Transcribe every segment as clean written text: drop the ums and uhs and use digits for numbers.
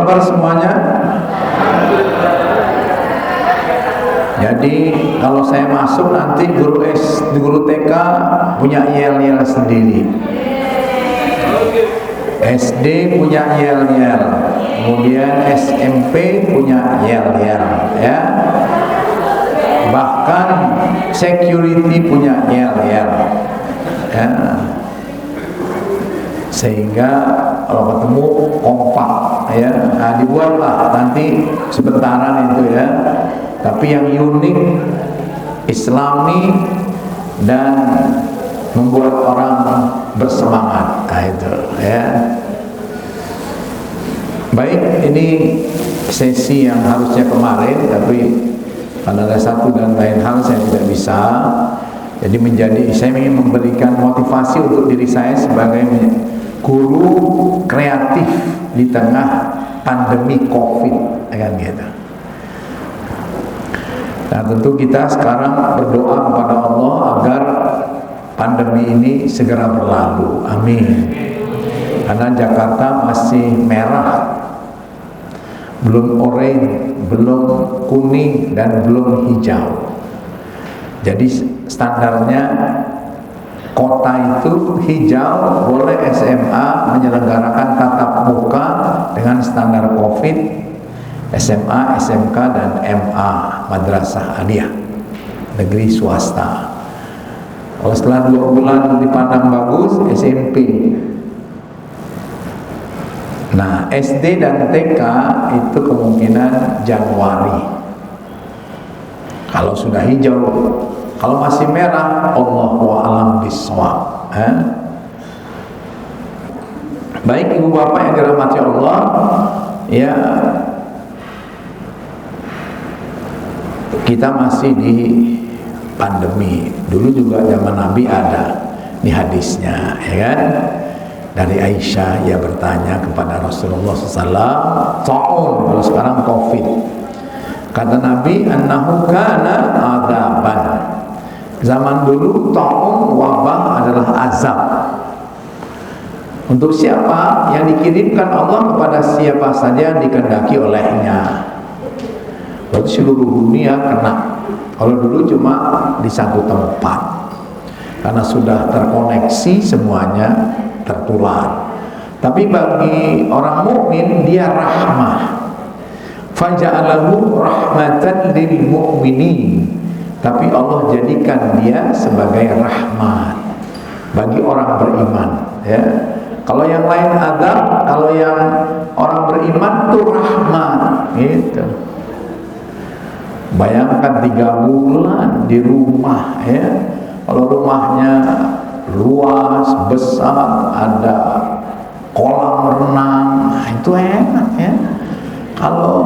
kabar semuanya? Jadi kalau saya masuk nanti guru TK punya yel-yel sendiri, SD punya yel-yel, kemudian SMP punya yel-yel, ya. Bahkan security punya yel-yel, ya. Sehingga kalau ketemu kompak, ya. Nah, dibuatlah nanti sebentaran itu, ya. Tapi yang unik, Islami, dan membuat orang bersemangat. Nah, itu, ya. Baik, ini sesi yang harusnya kemarin, tapi karena ada satu dan lain hal saya tidak bisa. Jadi saya ingin memberikan motivasi untuk diri saya sebagai guru kreatif di tengah pandemi COVID, kan gitu. Nah, tentu kita sekarang berdoa kepada Allah agar pandemi ini segera berlalu. Amin. Karena Jakarta masih merah, belum oranye, belum kuning, dan belum hijau. Jadi standarnya kota itu hijau, boleh SMA menyelenggarakan tatap muka dengan standar COVID, SMA, SMK, dan MA, Madrasah Aliyah negeri swasta. Kalau setelah 2 bulan dipandang bagus, SMP. Nah, SD dan TK itu kemungkinan Januari. Kalau sudah hijau, kalau masih merah, Allahu a'lam bishawab. Baik ibu bapak yang dirahmati Allah, ya, kita masih di pandemi. Dulu juga zaman Nabi ada di hadisnya, ya kan? Dari Aisyah, ia bertanya kepada Rasulullah SAW, ta'un, kalau sekarang COVID. Kata Nabi, annahu kana adaban. Zaman dulu ta'un, wabah adalah azab. Untuk siapa? Yang dikirimkan Allah kepada siapa saja yang dikehendaki olehnya. Berarti seluruh dunia kena. Kalau dulu cuma di satu tempat, karena sudah terkoneksi semuanya tertular. Tapi bagi orang mukmin dia rahmah. Faja'alahu rahmatan lil mu'minin. Tapi Allah jadikan dia sebagai rahmat bagi orang beriman, ya. Kalau yang lain azab, kalau yang orang beriman itu rahmat, gitu. Bayangkan 3 bulan di rumah, ya. Kalau rumahnya luas, besar, ada kolam renang, nah itu enak, ya. Kalau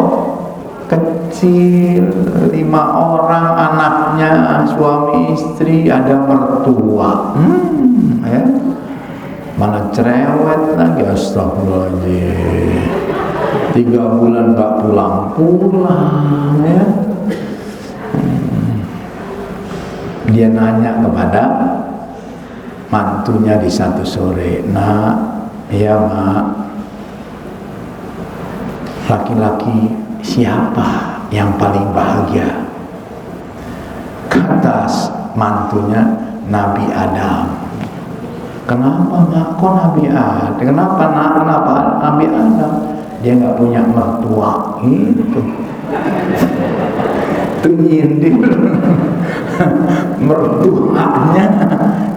kecil, 5 orang anaknya, suami istri, ada mertua, ya. Malah cerewet lagi, astagfirullahaladzim. 3 bulan gak pulang-pulang, ya. Dia nanya kepada mantunya di satu sore, "Nak, ya mak, laki-laki siapa yang paling bahagia?" Kata mantunya, "Nabi Adam." "Kenapa mak? Kok Nabi Adam? Kenapa nak? Kenapa Nabi Adam?" "Dia nggak punya mertua." Gitu. Itu nyindir mertuanya.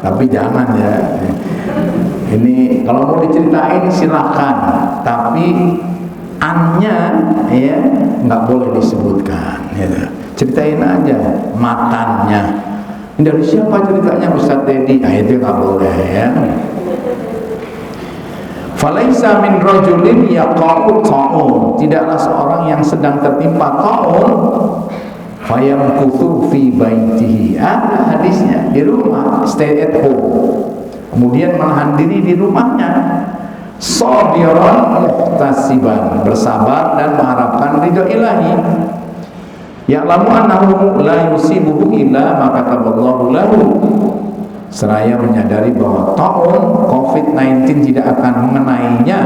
Tapi jangan, ya. Ini kalau mau diceritain silakan, tapi annya, ya, nggak boleh disebutkan, ya. Ceritain aja matannya. Ini dari siapa ceritanya, Ustaz Dedi? Nah, itu nggak boleh, ya. Falaisa min rajulin yaqa'u ta'un. Tidaklah seorang yang sedang tertimpa ta'un fayamkuthu fi baitihi. Ada hadisnya, di rumah, stay at home, kemudian menahan diri di rumahnya, sabiran muhtasiban, bersabar dan mengharapkan ridho ilahi. Ya'lamu annahu la yusibuhu illa ma kataballahu lahu. Seraya menyadari bahwa ta'un COVID-19 tidak akan mengenainya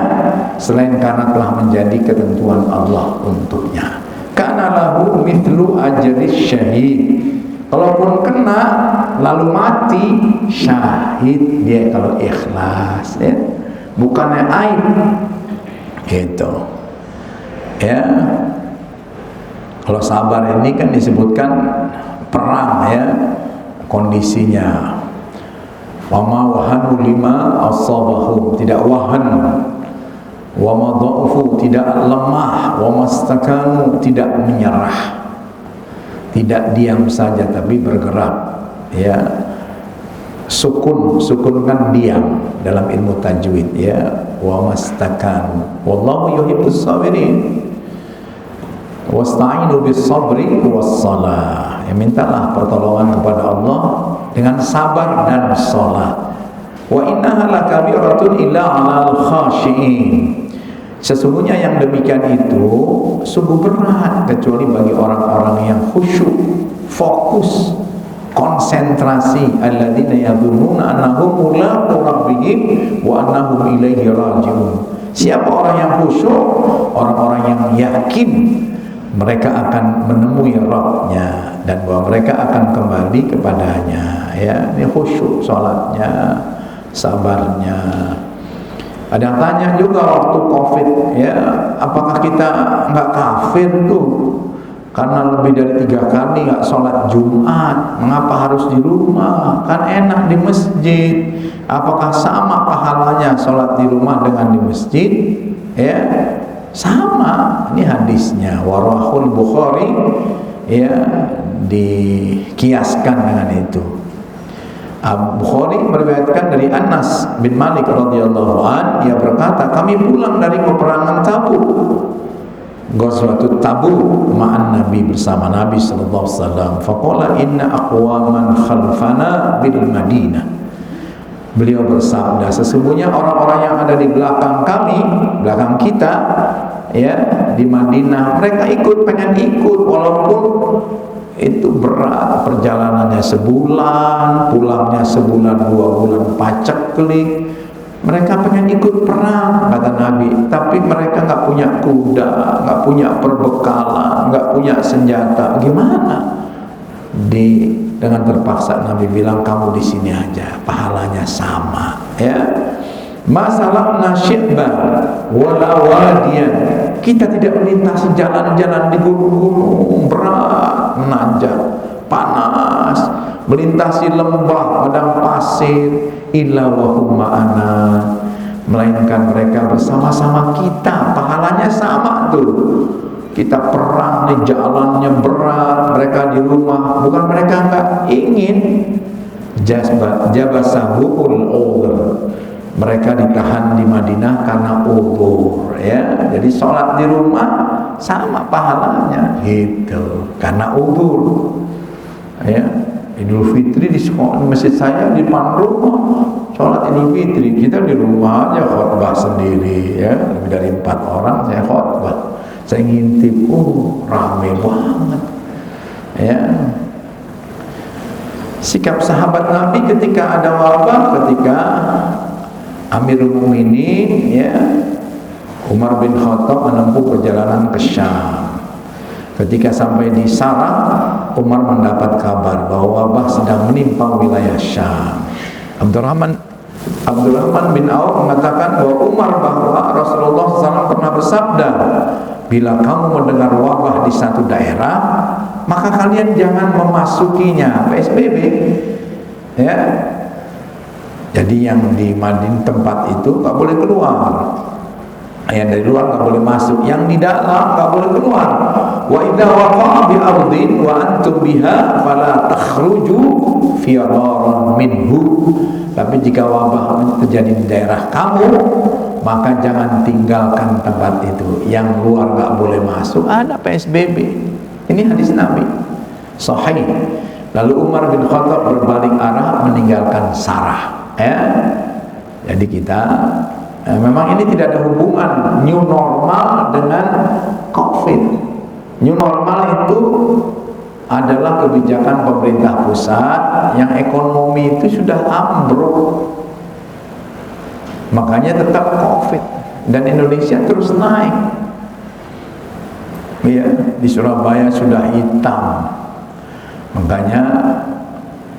selain karena telah menjadi ketentuan Allah untuknya. Kana lahu mithlu ajri syahid. Kalaupun kena lalu mati, syahid dia kalau ikhlas, ya. Bukannya aib gitu ya. Kalau sabar ini kan disebutkan perang ya kondisinya. Wama wahanu lima asabahum, tidak wahan. Wama dha'ufu, tidak lemah. Wama stakanu, tidak menyerah, tidak diam saja tapi bergerak ya. Sukun kan diam dalam ilmu tajwid ya. Wama stakanu wallahu yuhibbus sabirin. Wasta'inu bis sabri was salah. Ya, mintalah pertolongan kepada Allah dengan sabar dan salat. Wa innaha lakabiratun illa 'alal khashiin. Sesungguhnya yang demikian itu sungguh berat kecuali bagi orang-orang yang khusyuk, fokus, konsentrasi. Alladzina yadhunnuna annahum mulaqu rabbihim wa annahum ilaihi raji'un. Siapa orang yang khusyuk? Orang-orang yang yakin mereka akan menemui Rabbnya dan bahwa mereka akan kembali kepadanya ya. Ini khusyuk salatnya, sabarnya. Ada yang tanya juga waktu Covid ya, apakah kita nggak kafir tuh karena lebih dari 3 kali nggak sholat Jumat, mengapa harus di rumah? Kan enak di masjid. Apakah sama pahalanya sholat di rumah dengan di masjid? Ya, sama. Ini hadisnya Warahul Bukhari ya, dikiaskan dengan itu. Bukhari meriwayatkan dari Anas bin Malik radhiyallahu an, dia berkata, kami pulang dari peperangan Tabuk, Ghazwatut Tabuk, ma'an Nabi, bersama Nabi sallallahu alaihi wasallam. Faqala inna aqwaman khalfana bil Madinah. Beliau bersabda, sesungguhnya orang-orang yang ada di belakang kami, belakang kita ya, di Madinah, mereka pengen ikut walaupun itu berat, perjalanannya sebulan, pulangnya sebulan 2 bulan paceklik. Mereka pengen ikut perang, kata Nabi, tapi mereka nggak punya kuda, nggak punya perbekalan, nggak punya senjata. Gimana? Dengan terpaksa Nabi bilang, kamu di sini aja, pahalanya sama ya. Masalah nasyibban wala wadiyan, kita tidak melintasi jalan-jalan di gunung-gunung berat, menanjak, panas, melintasi lembah, padang pasir, illa wa hum ma'ana, melainkan mereka bersama-sama kita, pahalanya sama tuh. Kita perang di jalannya berat, mereka di rumah, bukan mereka nggak ingin. Jabasahul udhr, mereka ditahan di Madinah karena udhur ya. Jadi sholat di rumah sama pahalanya gitu, karena udhur ya. Idul Fitri di masjid saya di depan rumah, sholat Idul Fitri, kita di rumah aja khotbah sendiri ya, lebih dari 4 orang saya khotbah, saya ngintip, rame banget ya. Sikap sahabat Nabi ketika ada wabah, ketika Amirul Mukminin ya, Umar bin Khattab menempuh perjalanan ke Syam. Ketika sampai di Sarah, Umar mendapat kabar bahwa wabah sedang menimpa wilayah Syam. Abdurrahman bin Auf mengatakan bahwa Rasulullah SAW pernah bersabda, bila kamu mendengar wabah di satu daerah, maka kalian jangan memasukinya. PSBB ya. Jadi yang di Madinah tempat itu nggak boleh keluar, yang dari luar nggak boleh masuk, yang di dalam nggak boleh keluar. Wa idza waqa'a bi ardin wa antum biha fala takhruju firaran minhu. Tapi jika wabah terjadi di daerah kamu, maka jangan tinggalkan tempat itu. Yang luar nggak boleh masuk, ada PSBB. Ini hadis Nabi sahih. Lalu Umar bin Khattab berbalik arah meninggalkan Sarah ya. Jadi kita memang ini tidak ada hubungan new normal dengan Covid. New normal itu adalah kebijakan pemerintah pusat yang ekonomi itu sudah ambruk, makanya tetap Covid dan Indonesia terus naik. Ya, di Surabaya sudah hitam, makanya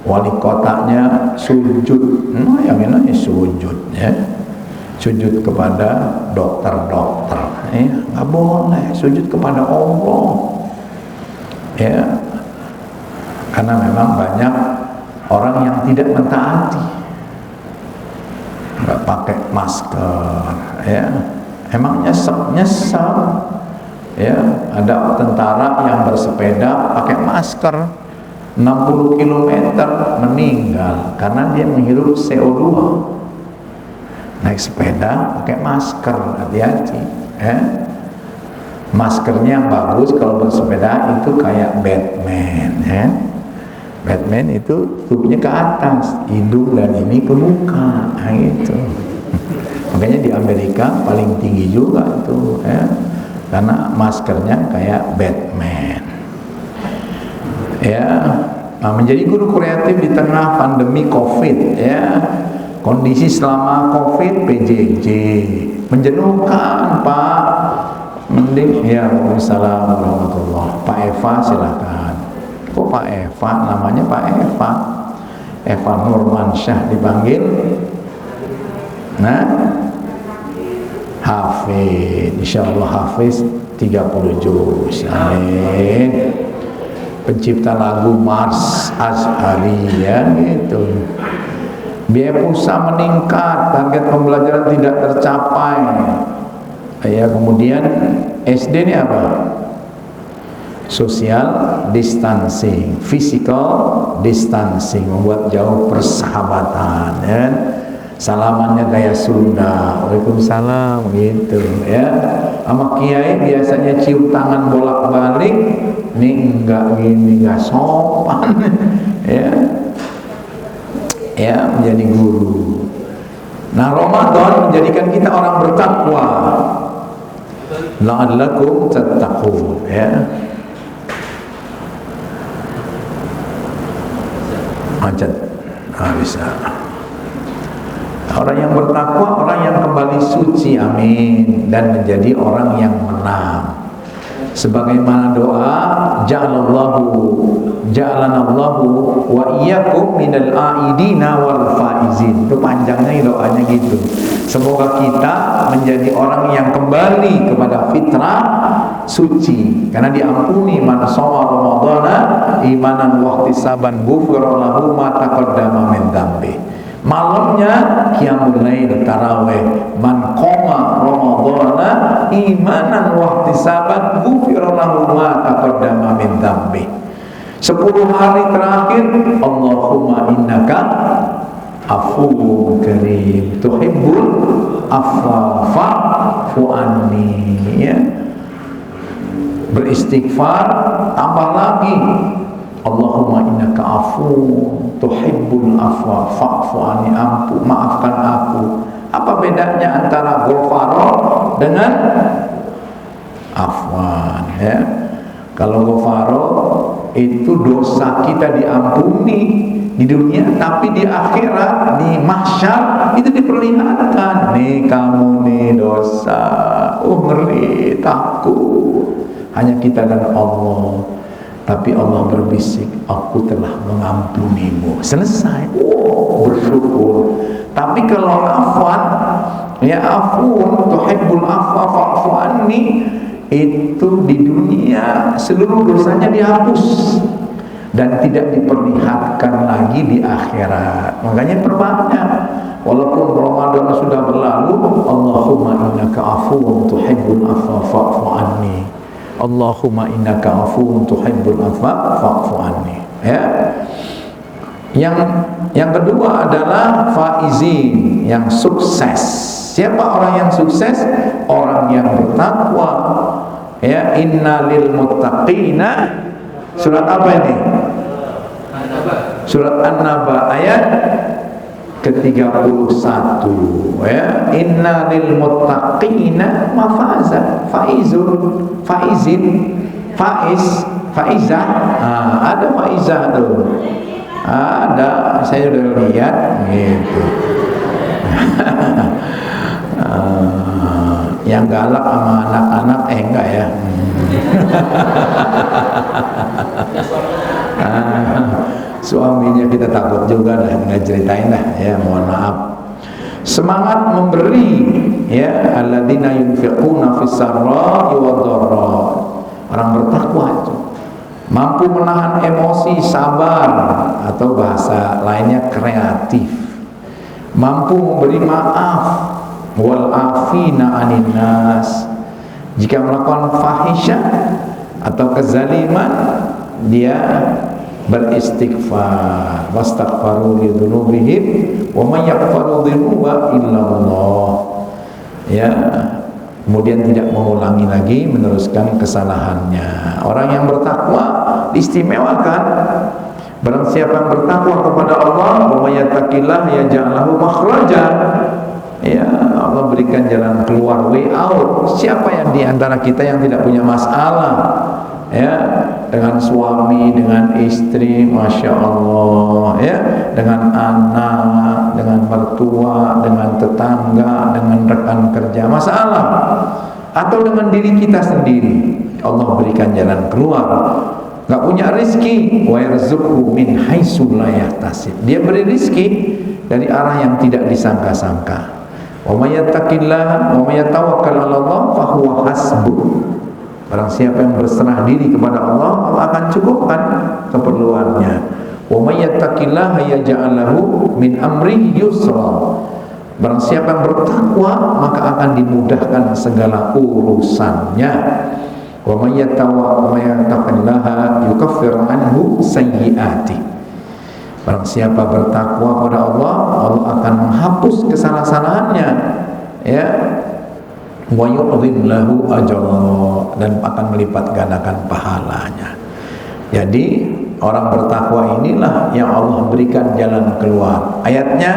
wali kotanya sujud, yang ini sujud ya, sujud kepada dokter-dokter, nggak boleh sujud kepada Allah, ya, karena memang banyak orang yang tidak mentaati, nggak pakai masker, ya, emang nyesel. Ya, ada tentara yang bersepeda pakai masker 60 km meninggal karena dia menghirup CO2. Naik sepeda pakai masker, hati-hati ya. Maskernya yang bagus kalau bersepeda itu kayak Batman ya. Batman itu tutupnya ke atas, hidung dan ini ke muka, nah, gitu. Makanya di Amerika paling tinggi juga itu ya, karena maskernya kayak Batman. Ya, menjadi guru kreatif di tengah pandemi COVID ya. Kondisi selama COVID PJJ menjenuhkan, Pak. Mending ya, waalaikumsalam warahmatullah. Pak Eva silakan. Kok Pak Eva? Namanya Pak Eva. Eva Nurmansyah dipanggil. Nah, Hafiz, insyaallah Hafiz 30 juz. Amin. Pencipta lagu Mars Azhari ya gitu. Biaya pulsa meningkat, target pembelajaran tidak tercapai. Ya, kemudian SD ini apa? Social distancing, physical distancing, membuat jauh persahabatan ya. Salamannya kayak Sunda, waalaikumsalam gitu ya. Sama kiai biasanya cium tangan bolak-balik, nih enggak gini, enggak sopan ya. Ya, menjadi guru. Nah, Ramadan menjadikan kita orang bertakwa. La'allakum tattaqun ya. Macet. Bisa. Orang yang bertakwa, orang yang kembali suci, amin, dan menjadi orang yang menang. Sebagaimana doa, ja'alanallahu wa iyyakum minal aidina wal faizin. Itu panjangnya doanya gitu. Semoga kita menjadi orang yang kembali kepada fitrah suci, karena diampuni man shoma ramadhana imanan wa ihtisaban ghufira lahu ma taqaddama min dzambi. Malamnya qiyamul lail tarawih, man qoma ramadhana imanan wa ihtisaban ghufira lahu ma taqaddama min dzambi. 10 hari terakhir, Allahumma innaka afuwwun karim tuhibbul afwa fa'fu anni ya. Beristighfar, tambah lagi Allahumma innaka afuwwun tuhibbul afwa fa'fu anni, maafkan aku. Apa bedanya antara ghafara dengan afwan ya? Kalau ghafara itu dosa kita diampuni di dunia, tapi di akhirat, di mahsyar itu diperlihatkan, nih kamu nih dosa, ngeri, takut. Hanya kita dan Allah, tapi Allah berbisik, aku telah mengampunimu, selesai. Bersyukur. Tapi kalau afwan, ya afun tuhibbul afwa fa'fu anni, itu di dunia seluruh dosanya dihapus dan tidak diperlihatkan lagi di akhirat. Makanya perbanyak, walaupun Ramadan sudah berlalu, Allahumma innaka afuwwun tuhibbul afwa fa'fu anni, Allahumma innaka afuwwun tuhibbul afwa fa'fu anni ya. Yang kedua adalah faizin, yang sukses. Siapa orang yang sukses? Orang yang bertakwa ya. Innalil muttaqina, surat apa ini? Surat An-Naba ayat ke-31 ya. Innalil muttaqina mafaza, faizun, faizin, faiz, faizah. Ada faizah tuh. Ada, saya udah lihat gitu. Yang galak sama anak-anak enggak ya. Suaminya kita takut juga dah, nggak ceritain dah ya, mohon maaf. Semangat memberi ya, alladzina yunfiquna fis sarra'i wad dharra. Orang bertakwa itu mampu menahan emosi, sabar, atau bahasa lainnya kreatif, mampu memberi maaf, wal afina anin nas. Jika melakukan fahisyah atau kezaliman, dia beristighfar, wastaghfaru li dzunubihim wa may yaghfiru dzunuba illallah. Ya, kemudian tidak mengulangi lagi meneruskan kesalahannya. Orang yang bertakwa diistimewakan. Barang siapa yang bertakwa kepada Allah, wa may yattaqillah yaj'al lahu makhraja. Ya, Allah berikan jalan keluar, way out. Siapa yang di antara kita yang tidak punya masalah ya, dengan suami, dengan istri, masya Allah ya, dengan anak, dengan mertua, dengan tetangga, dengan rekan kerja, masalah, atau dengan diri kita sendiri, Allah berikan jalan keluar. Gak punya rizki, wa yarzuqhu min haitsu la yahtasib. Dia beri rizki dari arah yang tidak disangka-sangka. Wa may yattaqillaha wa may yatawakkal 'ala Allah fa huwa hasbuh. Barang siapa yang berserah diri kepada Allah, Allah akan cukupkan keperluannya. Wa may yattaqillaha yaj'al lahu min amrihi yusra. Barang siapa yang bertakwa, maka akan dimudahkan segala urusannya. Wa may yattaqillaha yukaffir anhu sayyi'ati. Barang siapa bertakwa kepada Allah, Allah akan menghapus kesalahan-kesalahannya ya, wa yu'dhim lahu ajra, dan akan melipat gandakan pahalanya. Jadi orang bertakwa inilah yang Allah berikan jalan keluar. Ayatnya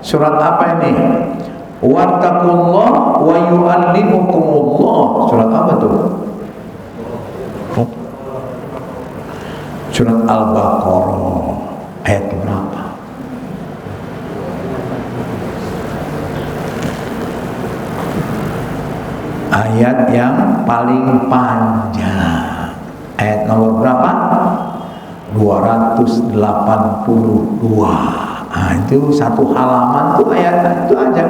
surat apa ini? Wattaqullah wa yu'allimukumullah. Surat apa tuh? Surat Al-Baqarah ayat berapa? Ayat yang paling panjang. Ayat nomor berapa? 282. Itu satu halaman tuh ayat itu aja.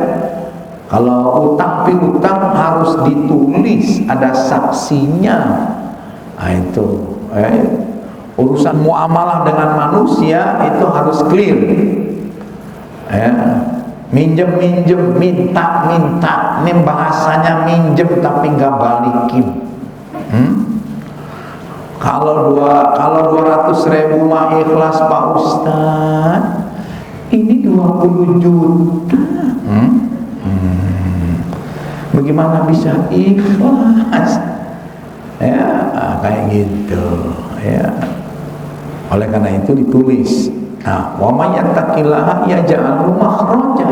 Kalau utang piutang harus ditulis, ada saksinya. Nah, itu urusan muamalah dengan manusia itu harus clear ya. Minjem, minta, ini bahasanya minjem tapi nggak balikin. Kalau 200.000 mah ikhlas Pak Ustaz, ini 20 juta. Bagaimana bisa ikhlas ya, kayak gitu ya. Oleh karena itu ditulis, nah, wa may yattaqillaha yaj'al lahu makhraja.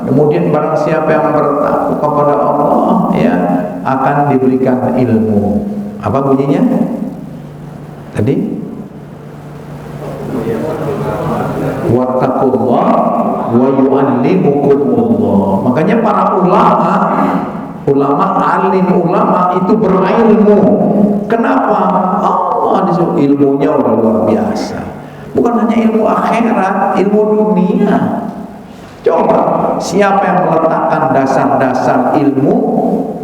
Kemudian barang siapa yang bertakwa kepada Allah ya, akan diberikan ilmu. Apa bunyinya? Tadi wattaqullah wa yu'allimukumullah. Makanya para ulama alim ulama itu berilmu. Kenapa? Allah disuruh, ilmunya udah luar biasa. Bukan hanya ilmu akhirat, ilmu dunia. Coba siapa yang meletakkan dasar-dasar ilmu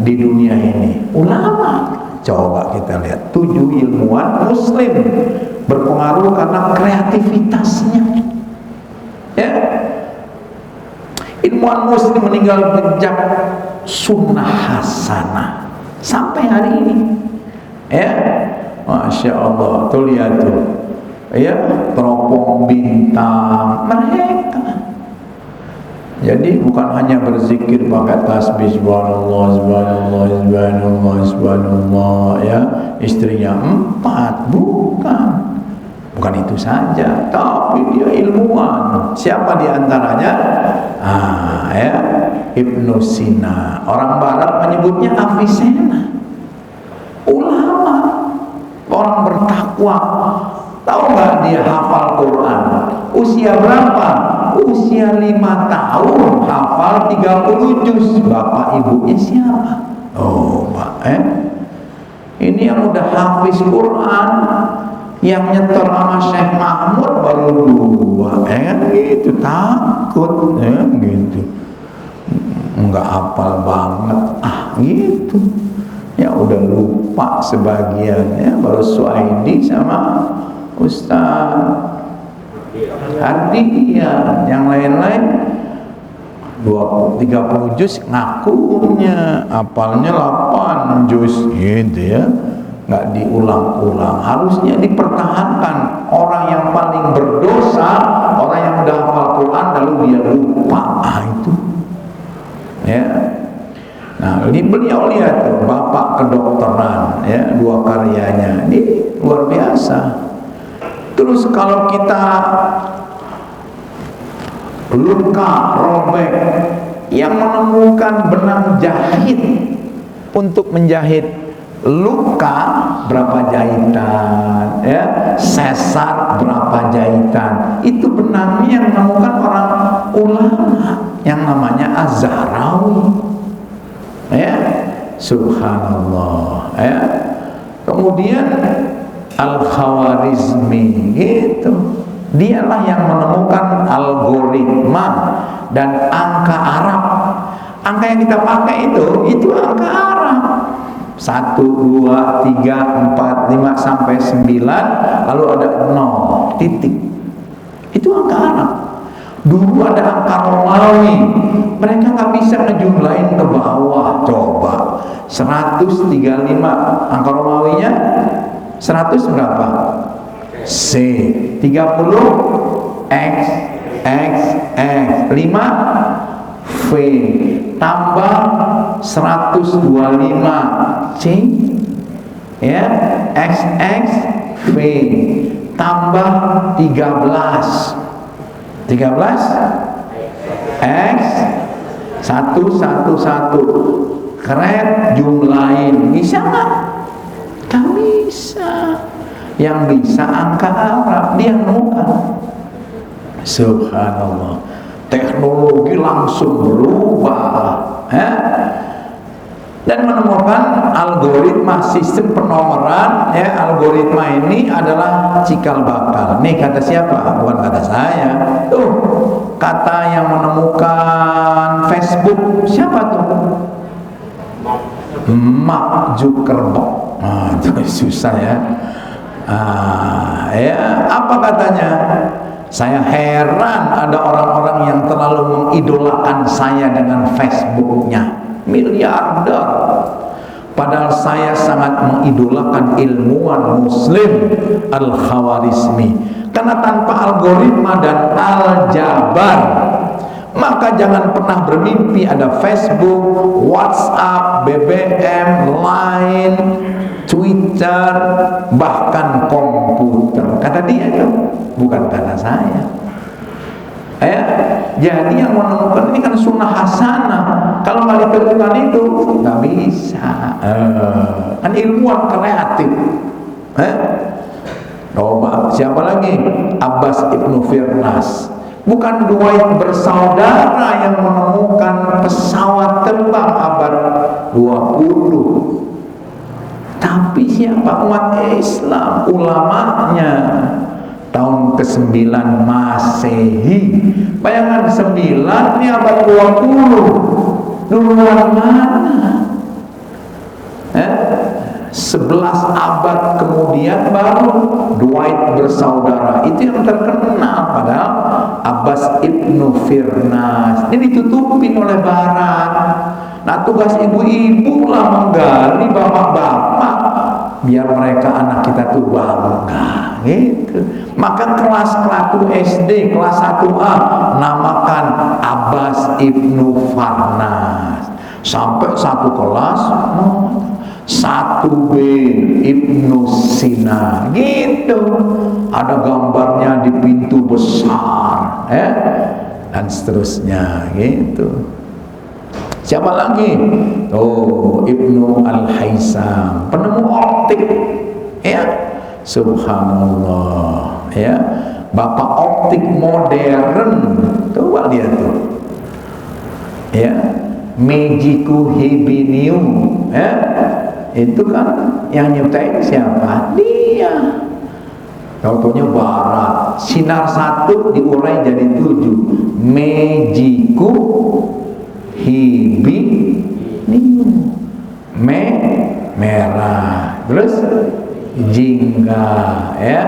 di dunia ini? Ulama. Coba kita lihat 7 ilmuwan muslim berpengaruh karena kreativitasnya. Ya. Ilmuwan muslim meninggal jejak sunnah hasanah sampai hari ini. Ya, masya Allah. Tuh lihat tuh, ya, teropong bintang mereka. Jadi bukan hanya berzikir pakai tasbih subhanallah subhanallah subhanallah subhanallah ya, istrinya 4, bukan itu saja, tapi dia ilmuwan. Siapa diantaranya? Ya, Ibnu Sina. Orang Barat menyebutnya Avicenna. Ulama, orang bertakwa. Tahu nggak dia hafal Quran? Usia berapa? usia 5 tahun hafal 30 juz. Bapak ibunya siapa? Oh, Pak, ini yang udah hafiz Quran, yang nyetor sama Syekh Mahmud baru 2, kan gitu, takut, gitu, nggak hafal banget, gitu, ya udah lupa sebagian, baru Suaidi sama Ustaz Ardian, yang lain-lain 30 juz ngakunya, hafalnya 8 juz gitu ya, nggak diulang-ulang. Harusnya dipertahankan. Orang yang paling berdosa orang yang udah hafal Quran lalu dia lupa, itu ya. Nah, ini beliau lihat tuh, bapak kedokteran, 2 karyanya ini luar biasa. Terus kalau kita luka, robek, yang menemukan benang jahit untuk menjahit luka berapa jahitan, sesar berapa jahitan, itu benangnya yang menemukan orang ulama yang namanya Az-Zahrawi, subhanallah, kemudian Al-Khawarizmi, gitu. Dialah yang menemukan algoritma dan angka Arab. Angka yang kita pakai itu angka Arab. 1, 2, 3, 4, 5 sampai 9, lalu ada 0 titik. Itu angka Arab. Dulu ada angka Romawi, mereka nggak bisa ngejumlahin ke bawah. Coba 135 angka Romawinya 100 berapa? C 30 X 5 V tambah 125 C XX V tambah 13 X 111 keren, jumlahin bisa nggak? Gak bisa. Yang bisa angka Arab, dia nemukan. Subhanallah, teknologi langsung berubah, dan menemukan algoritma sistem penomoran. Algoritma ini adalah cikal bakal. Nih kata siapa? Bukan kata saya. Tuh kata yang menemukan Facebook siapa tuh? Mark Zuckerberg. Itu susah ya. Apa katanya? Saya heran ada orang-orang yang terlalu mengidolakan saya dengan Facebooknya, miliarder. Padahal saya sangat mengidolakan ilmuwan Muslim Al-Khawarizmi. Karena tanpa algoritma dan aljabar, maka jangan pernah bermimpi ada Facebook, WhatsApp, BBM, Line, Twitter, bahkan komputer. Kata dia itu, bukan kata saya. Jadi yang menemukan ini kan sunnah hasanah. Kalau nggak ditemukan itu nggak bisa. Kan ilmuwan kreatif. Coba siapa lagi? Abbas Ibnu Firnas. Bukan Dwight bersaudara yang menemukan pesawat terbang abad 20. Tapi siapa? Umat Islam, ulamanya. Tahun ke-9 Masehi. Bayangkan 9 ini abad 20. Duluan mana? 11 abad kemudian baru Dwight bersaudara. Itu yang terkenal. Padahal Abbas Ibnu Firnas ini ditutupin oleh Barat. Nah, tugas ibu-ibu lah menggali bapak-bapak biar mereka anak kita tuh bangga, gitu. Maka kelas 1 SD, kelas 1A namakan Abbas Ibnu Farnas. Sampai 1 kelas 1B Ibnu Sina, gitu. Ada gambarnya di pintu besar, dan seterusnya, gitu. Siapa lagi? Ibnu Al-Haisam, penemu optik, subhanallah, bapak optik modern. Coba lihat tuh, ya, Meiji Hibinium, ya, itu kan yang nyiptain siapa? Dia. Contohnya barat, sinar 1 diurai jadi 7. Meiji Hibinium, merah, terus jingga, ya,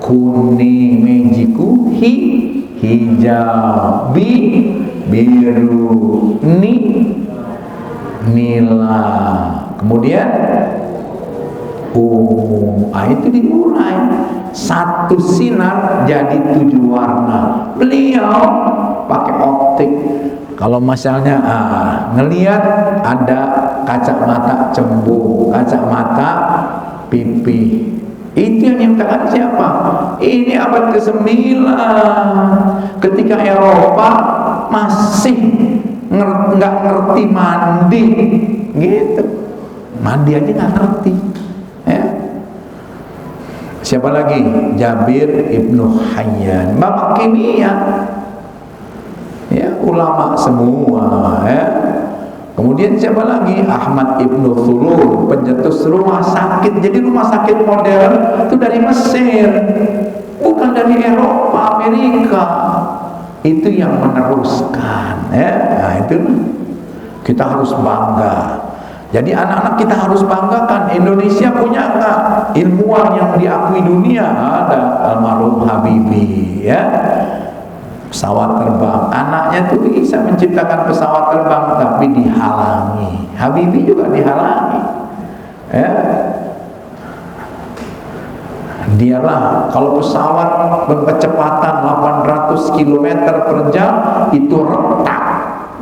kuning, Meiji hijau, biru, nila, kemudian itu diurai, 1 sinar jadi 7 warna. Beliau pakai optik. Kalau misalnya ngelihat ada kacamata cembung, kacamata pipi, itu yang nyiptakan siapa? Ini abad ke-9, ketika Eropa masih nggak ngerti mandi, gitu. Mandi aja nggak ngerti, ya. Siapa lagi? Jabir Ibnu Hayyan, bapak kimia, ya, ulama semua, ya. Kemudian siapa lagi? Ahmad Ibnu Thulun, pencetus rumah sakit. Jadi rumah sakit modern itu dari Mesir, bukan dari Eropa, Amerika. Itu yang meneruskan, ya. Nah, itu kita harus bangga. Jadi anak-anak kita harus banggakan, Indonesia punya nggak ilmuwan yang diakui dunia? Ada, almarhum Habibie, ya. Pesawat terbang, anaknya tuh bisa menciptakan pesawat terbang, tapi dihalangi. Habibie juga dihalangi, ya. Dialah, kalau pesawat berkecepatan 800 km per jam itu retak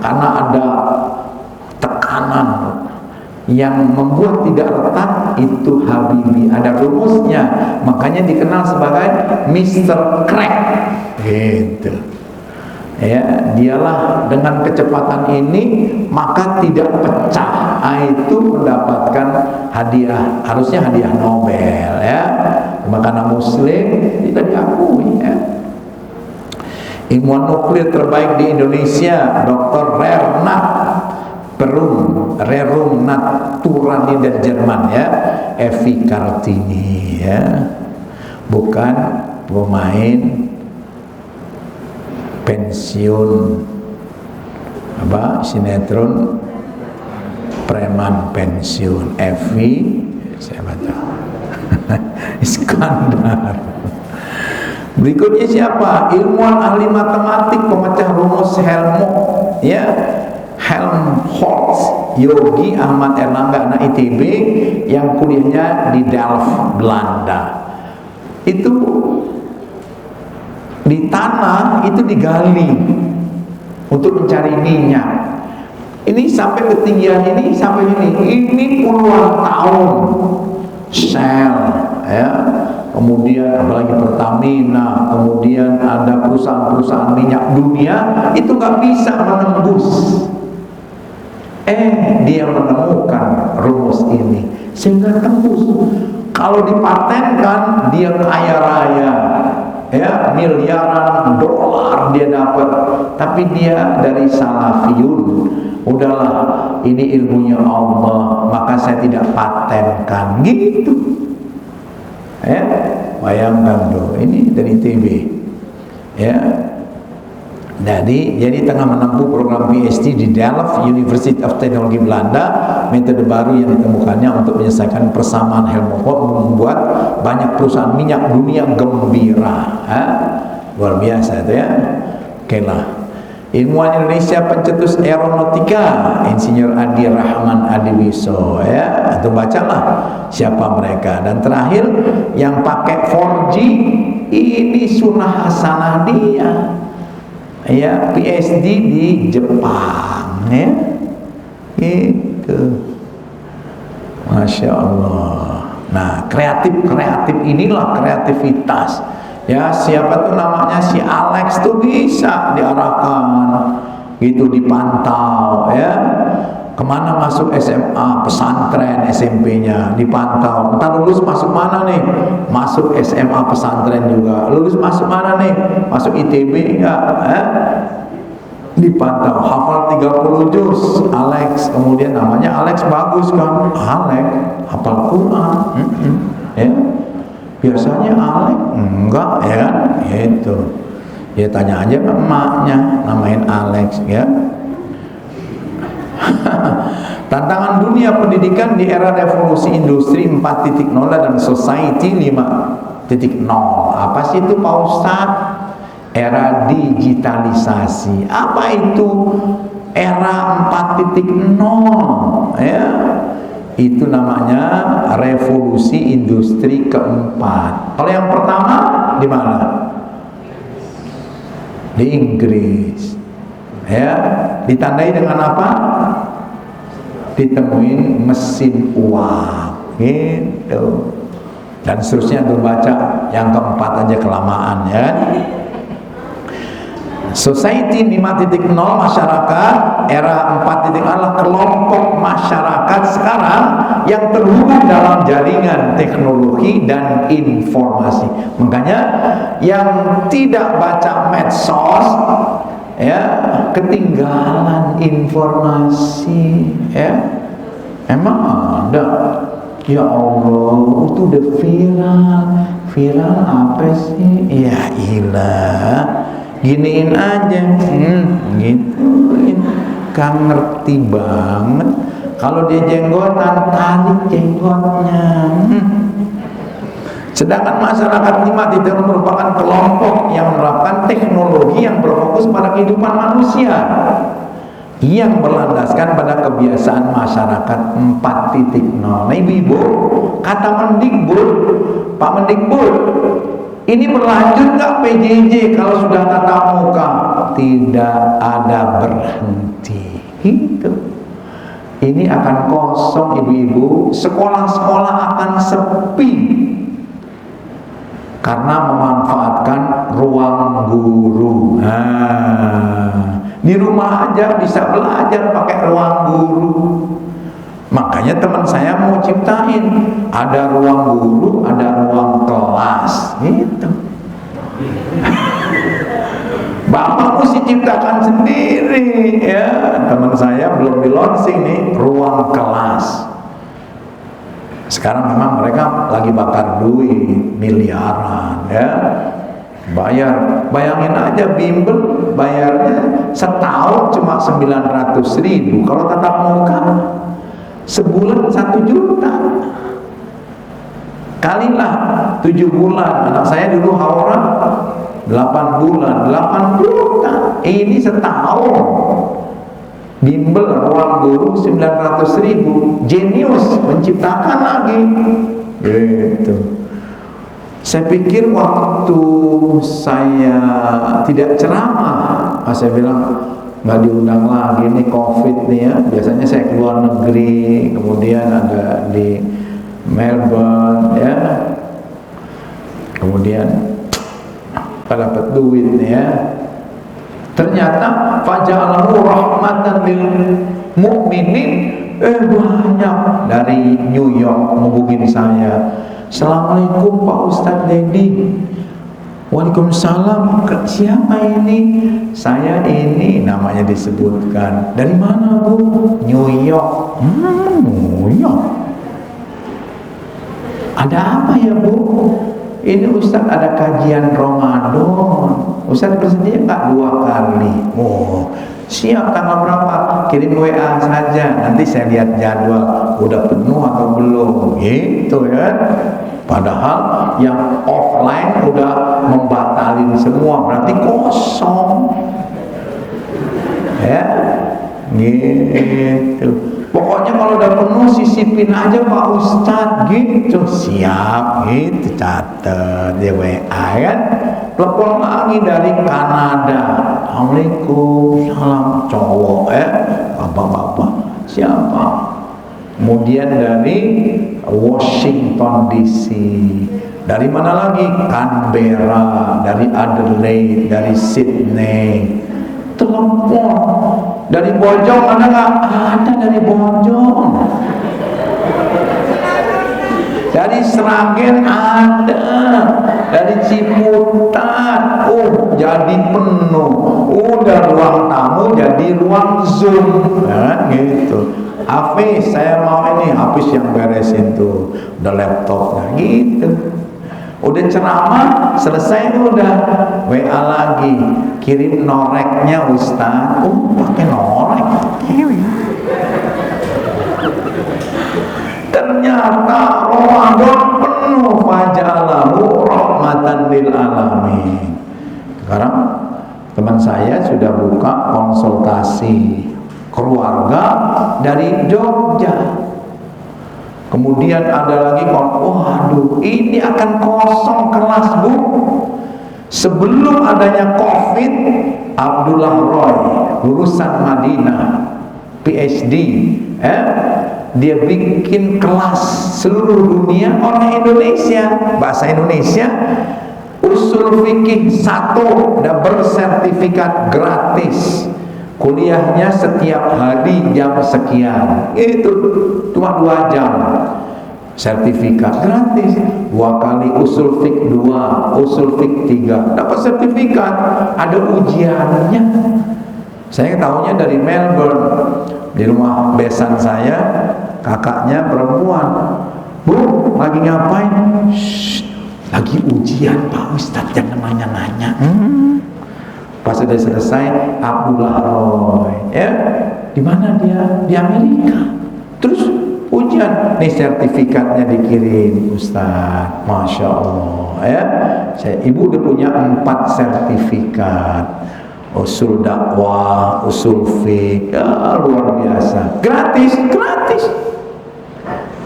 karena ada tekanan. Yang membuat tidak retak itu Habibie, ada rumusnya, makanya dikenal sebagai Mr. Crack, gitu. Ya, dialah dengan kecepatan ini maka tidak pecah. Itu mendapatkan hadiah, harusnya hadiah Nobel, ya. Karena Muslim tidak diakui, ya. Ilmuwan nuklir terbaik di Indonesia Dr. Rerum Naturani dari Jerman, ya. Evi Kartini, ya. Bukan pemain pensiun sinetron preman pensiun. Evi siapa tahu. Iskandar. Berikutnya siapa? Ilmuwan ahli matematik, pemecah rumus Helmholtz, ya. Helmholtz, Yogi Ahmad Erlangga, anak ITB yang kuliahnya di Delft, Belanda. Itu di tanah itu digali untuk mencari minyak. Ini sampai ketinggian ini, sampai ini puluhan tahun. Shell, ya. Kemudian apalagi Pertamina, kemudian ada perusahaan-perusahaan minyak dunia itu nggak bisa menembus. Dia menemukan rumus ini sehingga tembus. Kalau dipatenkan dia kaya raya, ya, miliaran dolar dia dapat. Tapi dia dari salafiyun, udahlah ini ilmunya Allah, maka saya tidak patenkan, gitu. Ya, bayangkan tuh, ini dari TB, ya. Jadi tengah menempuh program PhD di Delft, University of Technology Belanda. Metode baru yang ditemukannya untuk menyelesaikan persamaan Helmholtz membuat banyak perusahaan minyak dunia gembira. Luar biasa itu, ya. Oke lah. Ilmuwan Indonesia pencetus aeronautika, Insinyur Adi Rahman Adiwiso, ya. Itu bacalah siapa mereka. Dan terakhir yang pakai 4G ini sunnah hasanah dia, ya, PhD di Jepang, ya, gitu. Masya Allah. Nah, kreatif inilah kreativitas. Ya, siapa tuh namanya, si Alex tuh bisa diarahkan, gitu, dipantau, ya. Kemana masuk SMA, pesantren, SMP-nya dipantau. Entar lulus masuk mana nih? Masuk SMA pesantren juga. Lulus masuk mana nih? Masuk ITB enggak? Dipantau. Hafal 30 juz, Alex. Kemudian namanya Alex, bagus kan? Alex hafal Quran. Ya. Biasanya Alex enggak, ya kan? Itu. Ya tanya aja ke emaknya, namain Alex, ya. Tantangan dunia pendidikan di era revolusi industri 4.0 dan society 5.0. Apa sih itu Pak Ustadz? Era digitalisasi. Apa itu era 4.0? Ya, itu namanya revolusi industri keempat. Kalau yang pertama di mana? Di Inggris. Ya, ditandai dengan apa? Ditemuin mesin uang, gitu. Dan seterusnya tuh baca yang keempat aja kelamaan, ya. Society 5.0 masyarakat, era 4.0 adalah kelompok masyarakat sekarang yang terhubung dalam jaringan teknologi dan informasi. Makanya yang tidak baca medsos, ya, ketinggalan informasi, ya. Emang ada? Ya Allah, itu udah viral apa sih? Ya ilah, giniin aja, gituin. Kan ngerti banget. Kalau dia jenggotan, tarik jenggotnya. Sedangkan masyarakat 5.0 merupakan kelompok yang menerapkan teknologi yang berfokus pada kehidupan manusia, yang berlandaskan pada kebiasaan masyarakat 4.0. Nah, ibu-ibu, kata Mendikbud, Pak Mendikbud, ini berlanjut nggak PJJ kalau sudah tatap muka? Tidak ada berhenti. Gitu. Ini akan kosong, ibu-ibu. Sekolah-sekolah akan sepi karena memanfaatkan ruang guru. Di rumah aja bisa belajar pakai ruang guru. Makanya teman saya mau ciptain ada ruang guru, ada ruang kelas, gitu. Bapak mesti ciptakan sendiri, ya. Teman saya belum di launching nih ruang kelas. Sekarang memang mereka lagi bakar duit miliaran, ya. Bayangin aja bimbel bayarnya setahun cuma 900.000. Kalau tatap muka sebulan 1 juta. Kalilah 7 bulan. Anak saya dulu haura 8 bulan 8 juta. Ini setahun. Bimbel ruang guru 900.000. Jenius menciptakan lagi. Gitu. Saya pikir waktu saya tidak ceramah, saya bilang nggak diundang lagi nih, COVID nih ya. Biasanya saya keluar negeri, kemudian ada di Melbourne, ya. Kemudian dapat duit nih ya. Ternyata faja'alahu rahmatan lil mu'minin. Banyak dari New York menghubungi saya. Assalamualaikum Pak Ustadz Dedi. Waalaikumsalam. Siapa ini? Saya ini, namanya disebutkan. Dari mana Bu? New York. New York. Ada apa ya Bu? Ini Ustadz ada kajian Ramadan. Ustadz bersedia nggak 2 kali? Oh, siap. Tanggal berapa? Kirim WA saja. Nanti saya lihat jadwal udah penuh atau belum. Gitu ya. Padahal yang offline udah membatalin semua, berarti kosong. Ya, gitu. Pokoknya kalau udah penuh sisipin aja Pak Ustadz, gitu. Siap, gitu. Catet dia WA kan. Telepon lagi dari Kanada. Assalamualaikum, salam, cowok ya, bapak-bapak. Siapa? Kemudian dari Washington DC. Dari mana lagi? Canberra, dari Adelaide, dari Sydney. telepon dari Bojong, ada nggak? Ada dari Bojong. Dari Sragen ada, dari Ciputat, jadi penuh. Udah ruang tamu jadi ruang Zoom, nah, gitu. Hafiz, saya mau ini, Hafiz yang beresin tuh, udah laptopnya, gitu. Udah ceramah, selesai udah WA lagi, kirim noreknya Ustaz. Pakai norek. Ternyata Ramadan penuh, fajalahu rahmatan lil alamin. Sekarang teman saya sudah buka konsultasi keluarga dari Jogja. Kemudian ada lagi, waduh, ini akan kosong kelas, Bu. Sebelum adanya Covid, Abdullah Roy, lulusan Madinah, PhD, dia bikin kelas seluruh dunia orang Indonesia, bahasa Indonesia, usul fikih 1, dan bersertifikat gratis. Kuliahnya setiap hari jam sekian, itu cuma 2 jam, sertifikat gratis. 2 kali usul fik 2, usul fik 3, dapat sertifikat, ada ujiannya. Saya tahunya dari Melbourne, di rumah besan saya, kakaknya perempuan. Bu, lagi ngapain? Shh, lagi ujian Pak Ustadz, jangan nanya-nanya. Pas sudah selesai, Abdullah Roy, ya, di mana dia? Di Amerika. Terus ujian, nih sertifikatnya dikirim, Ustadz, masya Allah, ya. Ibu udah punya 4 sertifikat. Usul dakwah, usul fiqh, ya, luar biasa, gratis.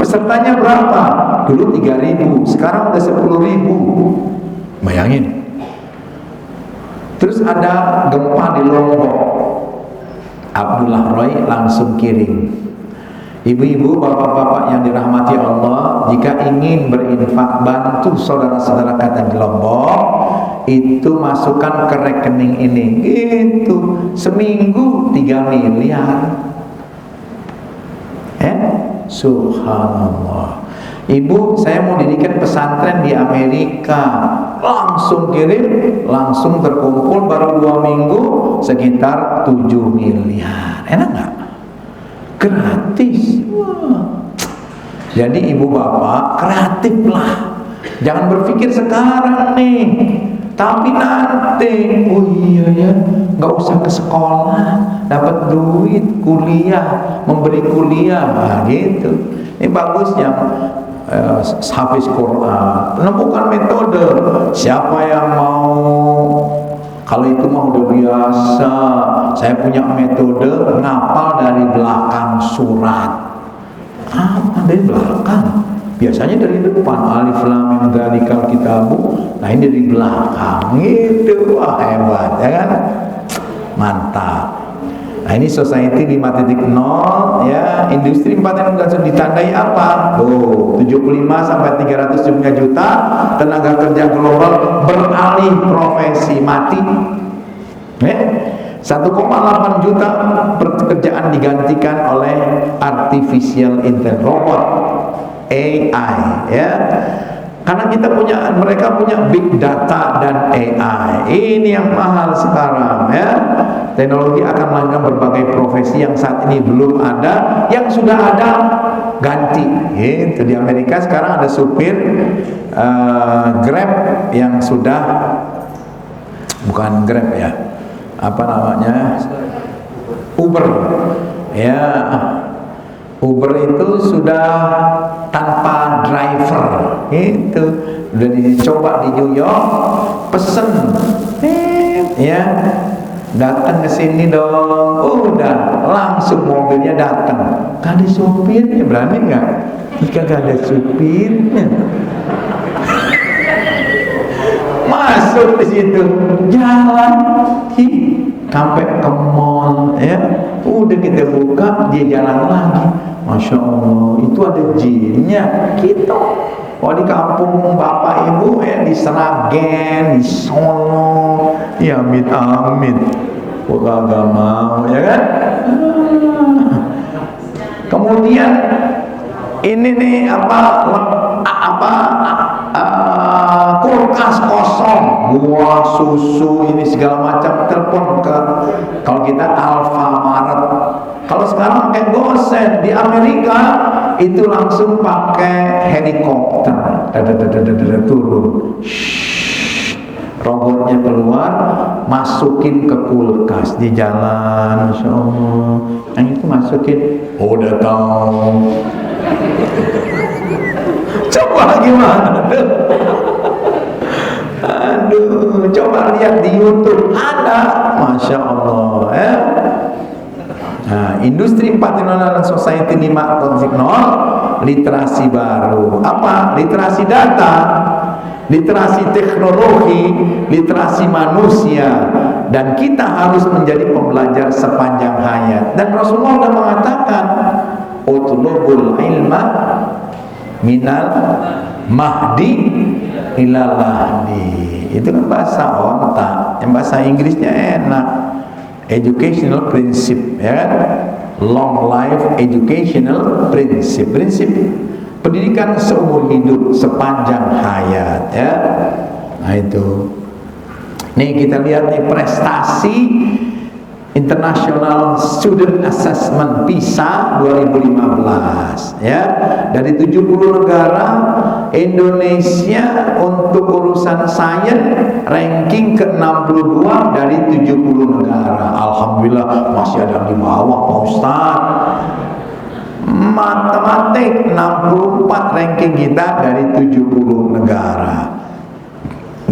Pesertanya berapa? Dulu 3.000, sekarang udah 10.000. Bayangin. Terus ada gempa di Lombok, Abdullah Roy langsung kirim. Ibu-ibu, bapak-bapak yang dirahmati Allah, jika ingin berinfak, bantu saudara-saudara kata di Lombok, itu masukkan ke rekening ini, gitu. Seminggu 3 miliar. Subhanallah. Ibu, saya mau dirikan pesantren di Amerika, langsung kirim, langsung terkumpul, baru 2 minggu sekitar 7 miliar. Enak nggak? Gratis. Wah. Jadi ibu bapak kreatiflah, jangan berpikir sekarang nih, tapi nanti. Oh iya ya, nggak usah ke sekolah, dapat duit kuliah, memberi kuliah, nah, gitu. Ini bagusnya hafiz Quran, menemukan metode. Siapa yang mau, kalau itu mah udah biasa, saya punya metode ngapal dari belakang surat. Apa dari belakang? Biasanya dari depan, alif lam mim dzalikal kitabu. Nah ini dari belakang, gitu. Wah hebat, ya kan? Mantap. Nah ini Society 5.0, ya, industri 4.0 ditandai apa? Tuh, 75 sampai 300 juta tenaga kerja global beralih profesi, mati. 1,8 juta pekerjaan digantikan oleh artificial intelligence, robot, AI, ya. Karena mereka punya big data dan AI. Ini yang mahal sekarang, ya. Teknologi akan melahirkan berbagai profesi yang saat ini belum ada, yang sudah ada ganti. Itu di Amerika sekarang ada supir Grab yang sudah, bukan Grab ya, apa namanya, Uber, ya. Uber itu sudah tanpa driver, itu udah dicoba di New York, pesen, ya, datang ke sini dong, udah langsung mobilnya datang. Gak ada supirnya, berani nggak? Jika gak ada supirnya, masuk di situ, jalan, sampai ke mall, ya, udah kita buka, dia jalan lagi. Masya Allah, itu ada jinnya gitu. Oh di kampung bapak ibu, ya, di Sragen, di Solo, ya amit-amit. Gak mau, ya kan? Kemudian ini nih kulkas kosong, buah, susu, ini segala macam, telepon ke, kalau kita Alfamaret. Kalau sekarang pakai gosen. Di Amerika itu langsung pakai helikopter, turun, robotnya keluar, masukin ke kulkas di jalan. Masya Allah, yang itu masukin, udah tahu. Coba gimana? Aduh, coba lihat di YouTube, ada, Masya Allah, ya. Nah, industri 4.0 dan society 5.0, literasi baru. Apa? Literasi data, literasi teknologi, literasi manusia. Dan kita harus menjadi pembelajar sepanjang hayat. Dan Rasulullah sudah mengatakan, utlubul ilma minal mahdi ilal lahdi. Itu kan bahasa onta, yang bahasa Inggrisnya enak. Educational principle, ya kan? Long life educational principle, prinsip pendidikan seumur hidup, sepanjang hayat, ya. Nah itu. Nih kita lihat nih prestasi International Student Assessment PISA 2015, ya. Dari 70 negara, Indonesia untuk urusan sains ranking ke-62 dari 70 negara. Alhamdulillah masih ada di bawah, Pak Ustaz. Matematik 64 ranking kita dari 70 negara.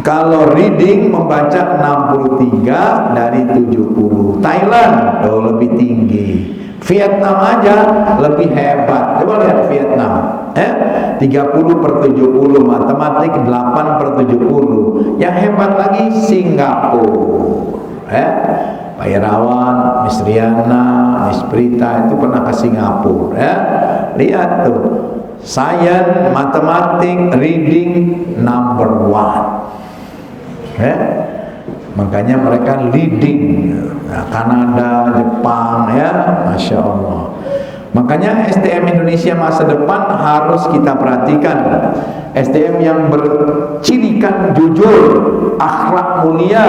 Kalau reading membaca 63 dari 70. Thailand lebih tinggi. Vietnam aja lebih hebat. Coba lihat Vietnam, 30/70, matematik 8/70. Yang hebat lagi Singapura. Pak Irawan, Miss Riana, Miss Prita itu pernah ke Singapura, ya. Lihat tuh, sains, matematik, reading number 1. Makanya mereka leading, Kanada, Jepang, ya, Masya Allah. Makanya SDM Indonesia masa depan harus kita perhatikan. SDM yang bercirikan jujur, akhlak mulia,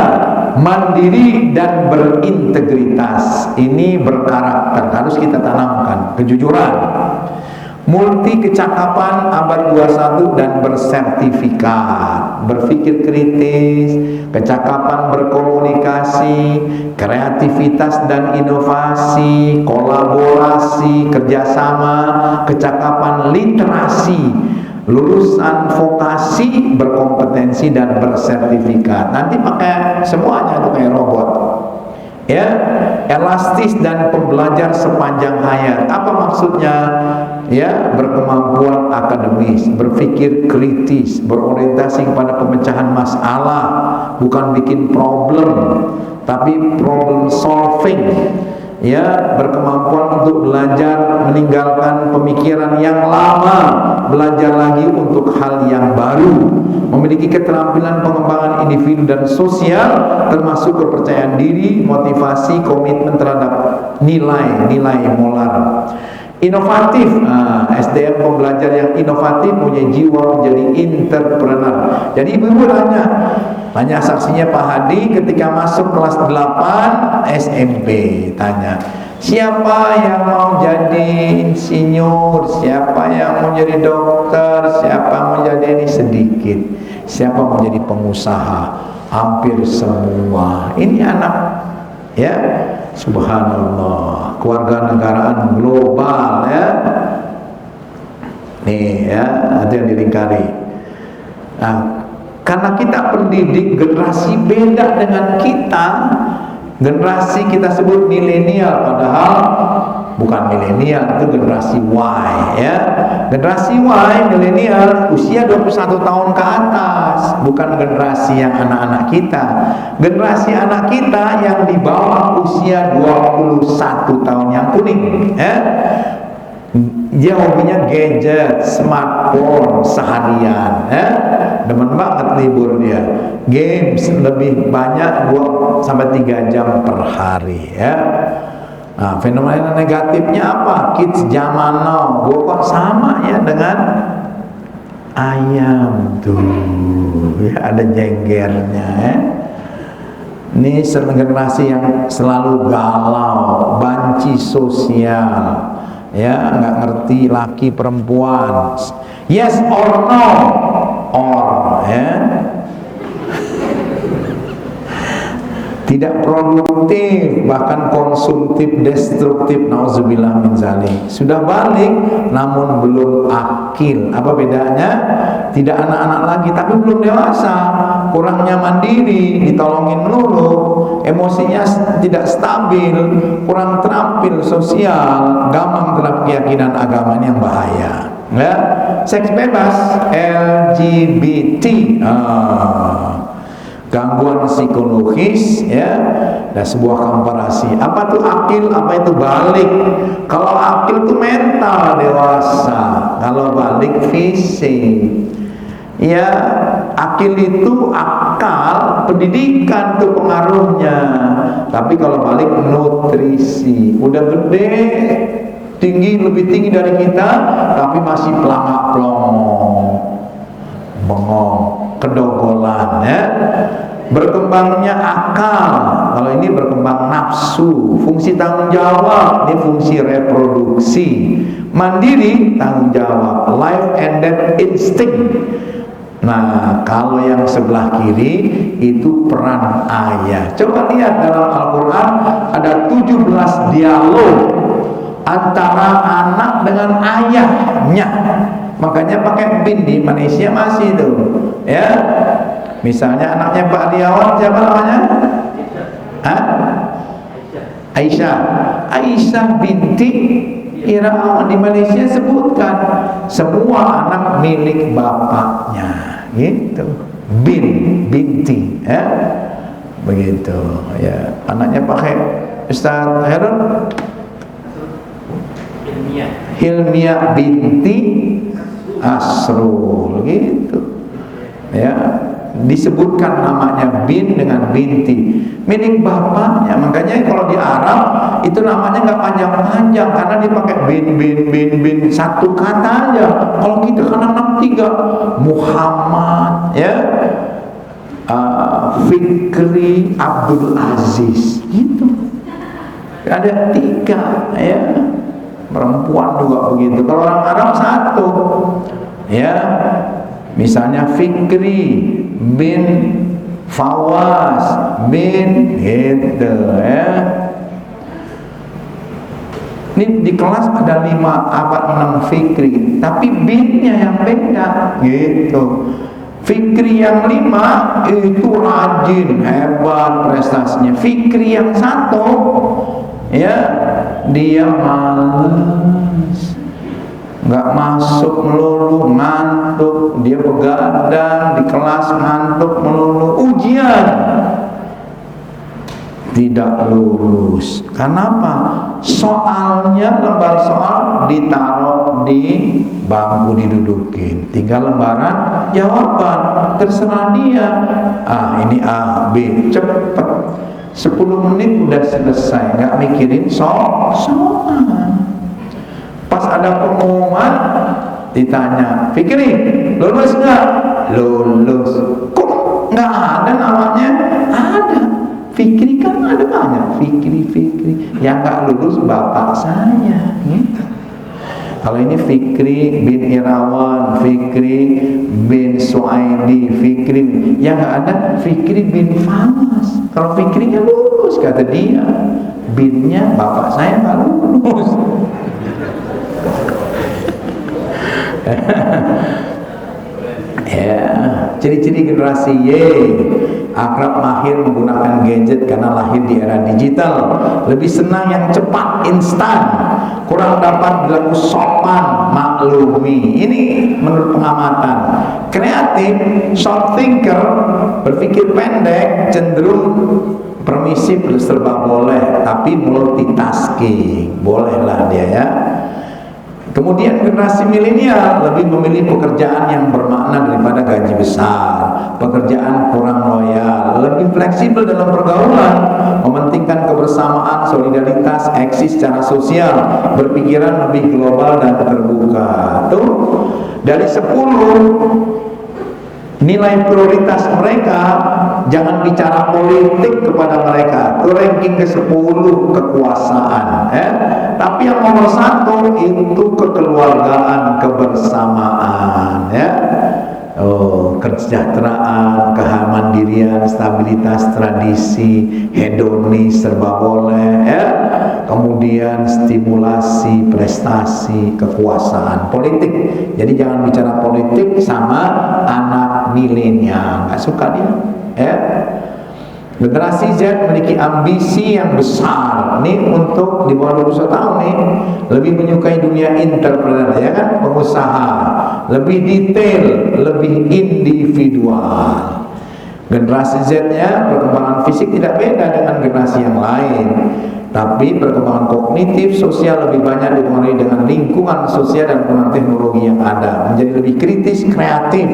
mandiri dan berintegritas. Ini berkarakter, harus kita tanamkan kejujuran. Multi kecakapan abad 21 dan bersertifikat, berpikir kritis, kecakapan berkomunikasi, kreativitas dan inovasi, kolaborasi, kerjasama, kecakapan literasi, lulusan vokasi, berkompetensi dan bersertifikat. Nanti pakai semuanya tuh kayak robot. Ya, elastis dan pembelajar sepanjang hayat. Apa maksudnya? Ya, berkemampuan akademis, berpikir kritis, berorientasi kepada pemecahan masalah, bukan bikin problem, tapi problem solving. Ya, berkemampuan untuk belajar meninggalkan pemikiran yang lama, belajar lagi untuk hal yang baru, memiliki keterampilan pengembangan individu dan sosial, termasuk kepercayaan diri, motivasi, komitmen terhadap nilai-nilai moral. Inovatif, SDM pembelajar yang inovatif punya jiwa menjadi entrepreneur. Jadi ibu-ibu tanya saksinya Pak Hadi ketika masuk kelas 8 SMP, tanya, siapa yang mau jadi insinyur, siapa yang mau jadi dokter, siapa mau jadi ini, sedikit, siapa mau jadi pengusaha, hampir semua. Ini anak, ya, subhanallah, keluarga negaraan global, ya. Nih, ya, itu yang dilingkari. Nah, karena kita pendidik generasi beda dengan kita, generasi kita sebut milenial, padahal bukan milenial, itu generasi Y, ya. Generasi Y, milenial, usia 21 tahun ke atas, bukan generasi yang anak-anak kita. Generasi anak kita yang di bawah usia 21 tahun yang kuning, ya. Dia hobinya gadget, smartphone seharian, demen banget libur dia. Games lebih banyak 2 sampai 3 jam per hari, ya. Nah, fenomena negatifnya apa? Kids zaman now, gue kok sama ya dengan ayam tuh, ya, ada jenggernya, ya. Ini generasi yang selalu galau, banci sosial, ya, nggak ngerti laki perempuan, yes or no, or, ya, tidak produktif, bahkan konsumtif, destruktif, nauzubillah min zalik. Sudah balik namun belum akil. Apa bedanya? Tidak anak-anak lagi tapi belum dewasa, kurangnya mandiri, ditolongin melulu, emosinya tidak stabil, kurang terampil sosial, gampang terhadap keyakinan agama yang bahaya, ya. Seks bebas, LGBT, gangguan psikologis, ya. Dan sebuah komparasi, apa tuh akil, apa itu balik. Kalau akil tuh mental dewasa, kalau balik fisik. Ya, akil itu akal, pendidikan tuh pengaruhnya. Tapi kalau balik nutrisi, udah gede, tinggi, lebih tinggi dari kita, tapi masih pelangak-pelongok, bengong, kedogolan, ya. Berkembangnya akal, kalau ini berkembang nafsu, fungsi tanggung jawab, ini fungsi reproduksi, mandiri, tanggung jawab, life and death instinct. Nah, kalau yang sebelah kiri itu peran ayah. Coba lihat dalam Al-Quran ada 17 dialog antara anak dengan ayahnya. Makanya pakai bin, di Malaysia masih tuh, ya. Misalnya anaknya Pak Riawan, siapa namanya? Aisyah. Aisyah binti Irawan. Di Malaysia sebutkan semua anak milik bapaknya, gitu. Binti, ya. Begitu, ya. Anaknya pakai Ustaz Herun Hilmiah binti Asrul, gitu, ya. Disebutkan namanya bin dengan binti, milik bapaknya. Makanya kalau di Arab itu namanya nggak panjang-panjang karena dipakai bin, satu kata aja. Kalau kita kan anak 3, Muhammad, ya, Fikri, Abdul Aziz, gitu. Ada 3, ya. Perempuan juga begitu. Kalau orang Arab 1, ya. Misalnya Fikri bin Fawaz bin, gitu, ya. Ini di kelas ada 6 Fikri, tapi binnya yang beda, gitu. Fikri yang 5 itu rajin, hebat prestasinya. Fikri yang 1, ya, dia malas, nggak masuk melulu, ngantuk, dia begadang di kelas, ngantuk melulu, ujian tidak lulus. Kenapa? Soalnya, lembar soal ditaruh di bangku, didudukin, tinggal lembaran jawaban, terserah dia. Ini A, B, cepet, 10 menit udah selesai, nggak mikirin soal. Pas ada pengumuman ditanya, Fikri, lulus nggak? Lulus. Kok nggak ada namanya? Ada. Fikri kan ada banyak. Fikri. Yang nggak lulus bapak saya. Gitu. Kalau ini Fikri bin Irawan, Fikri bin Suaidi, Fikri. Yang nggak ada Fikri bin Famas. Kalau Fikrinya lulus, kata dia. Binnya bapak saya nggak lulus. Ya, ciri-ciri generasi Y, akrab mahir menggunakan gadget karena lahir di era digital, lebih senang yang cepat, instan, kurang dapat berlaku sopan, maklumi. Ini menurut pengamatan. Kreatif, short thinker, berpikir pendek, cenderung permisif, serba boleh, tapi multitasking, bolehlah dia, ya. Kemudian generasi milenial lebih memilih pekerjaan yang bermakna daripada gaji besar, pekerjaan kurang loyal, lebih fleksibel dalam pergaulan, mementingkan kebersamaan, solidaritas, eksis secara sosial, berpikiran lebih global dan terbuka. Tuh, dari 10 nilai prioritas mereka, jangan bicara politik kepada mereka, itu ranking ke-10 kekuasaan, tapi yang nomor 1 itu kekeluargaan, kebersamaan, kesejahteraan, kemandirian, stabilitas, tradisi, hedonis, serba boleh, kemudian stimulasi, prestasi, kekuasaan, politik. Jadi jangan bicara politik sama anak milenial, nggak suka dia. Generasi Z memiliki ambisi yang besar. Nih untuk di bawah 21 tahun nih lebih menyukai dunia entrepreneur, ya kan, pengusaha, lebih detail, lebih individual. Generasi Z-nya perkembangan fisik tidak beda dengan generasi yang lain, tapi perkembangan kognitif sosial lebih banyak dipengaruhi dengan lingkungan sosial dan perkembangan teknologi yang ada, menjadi lebih kritis, kreatif,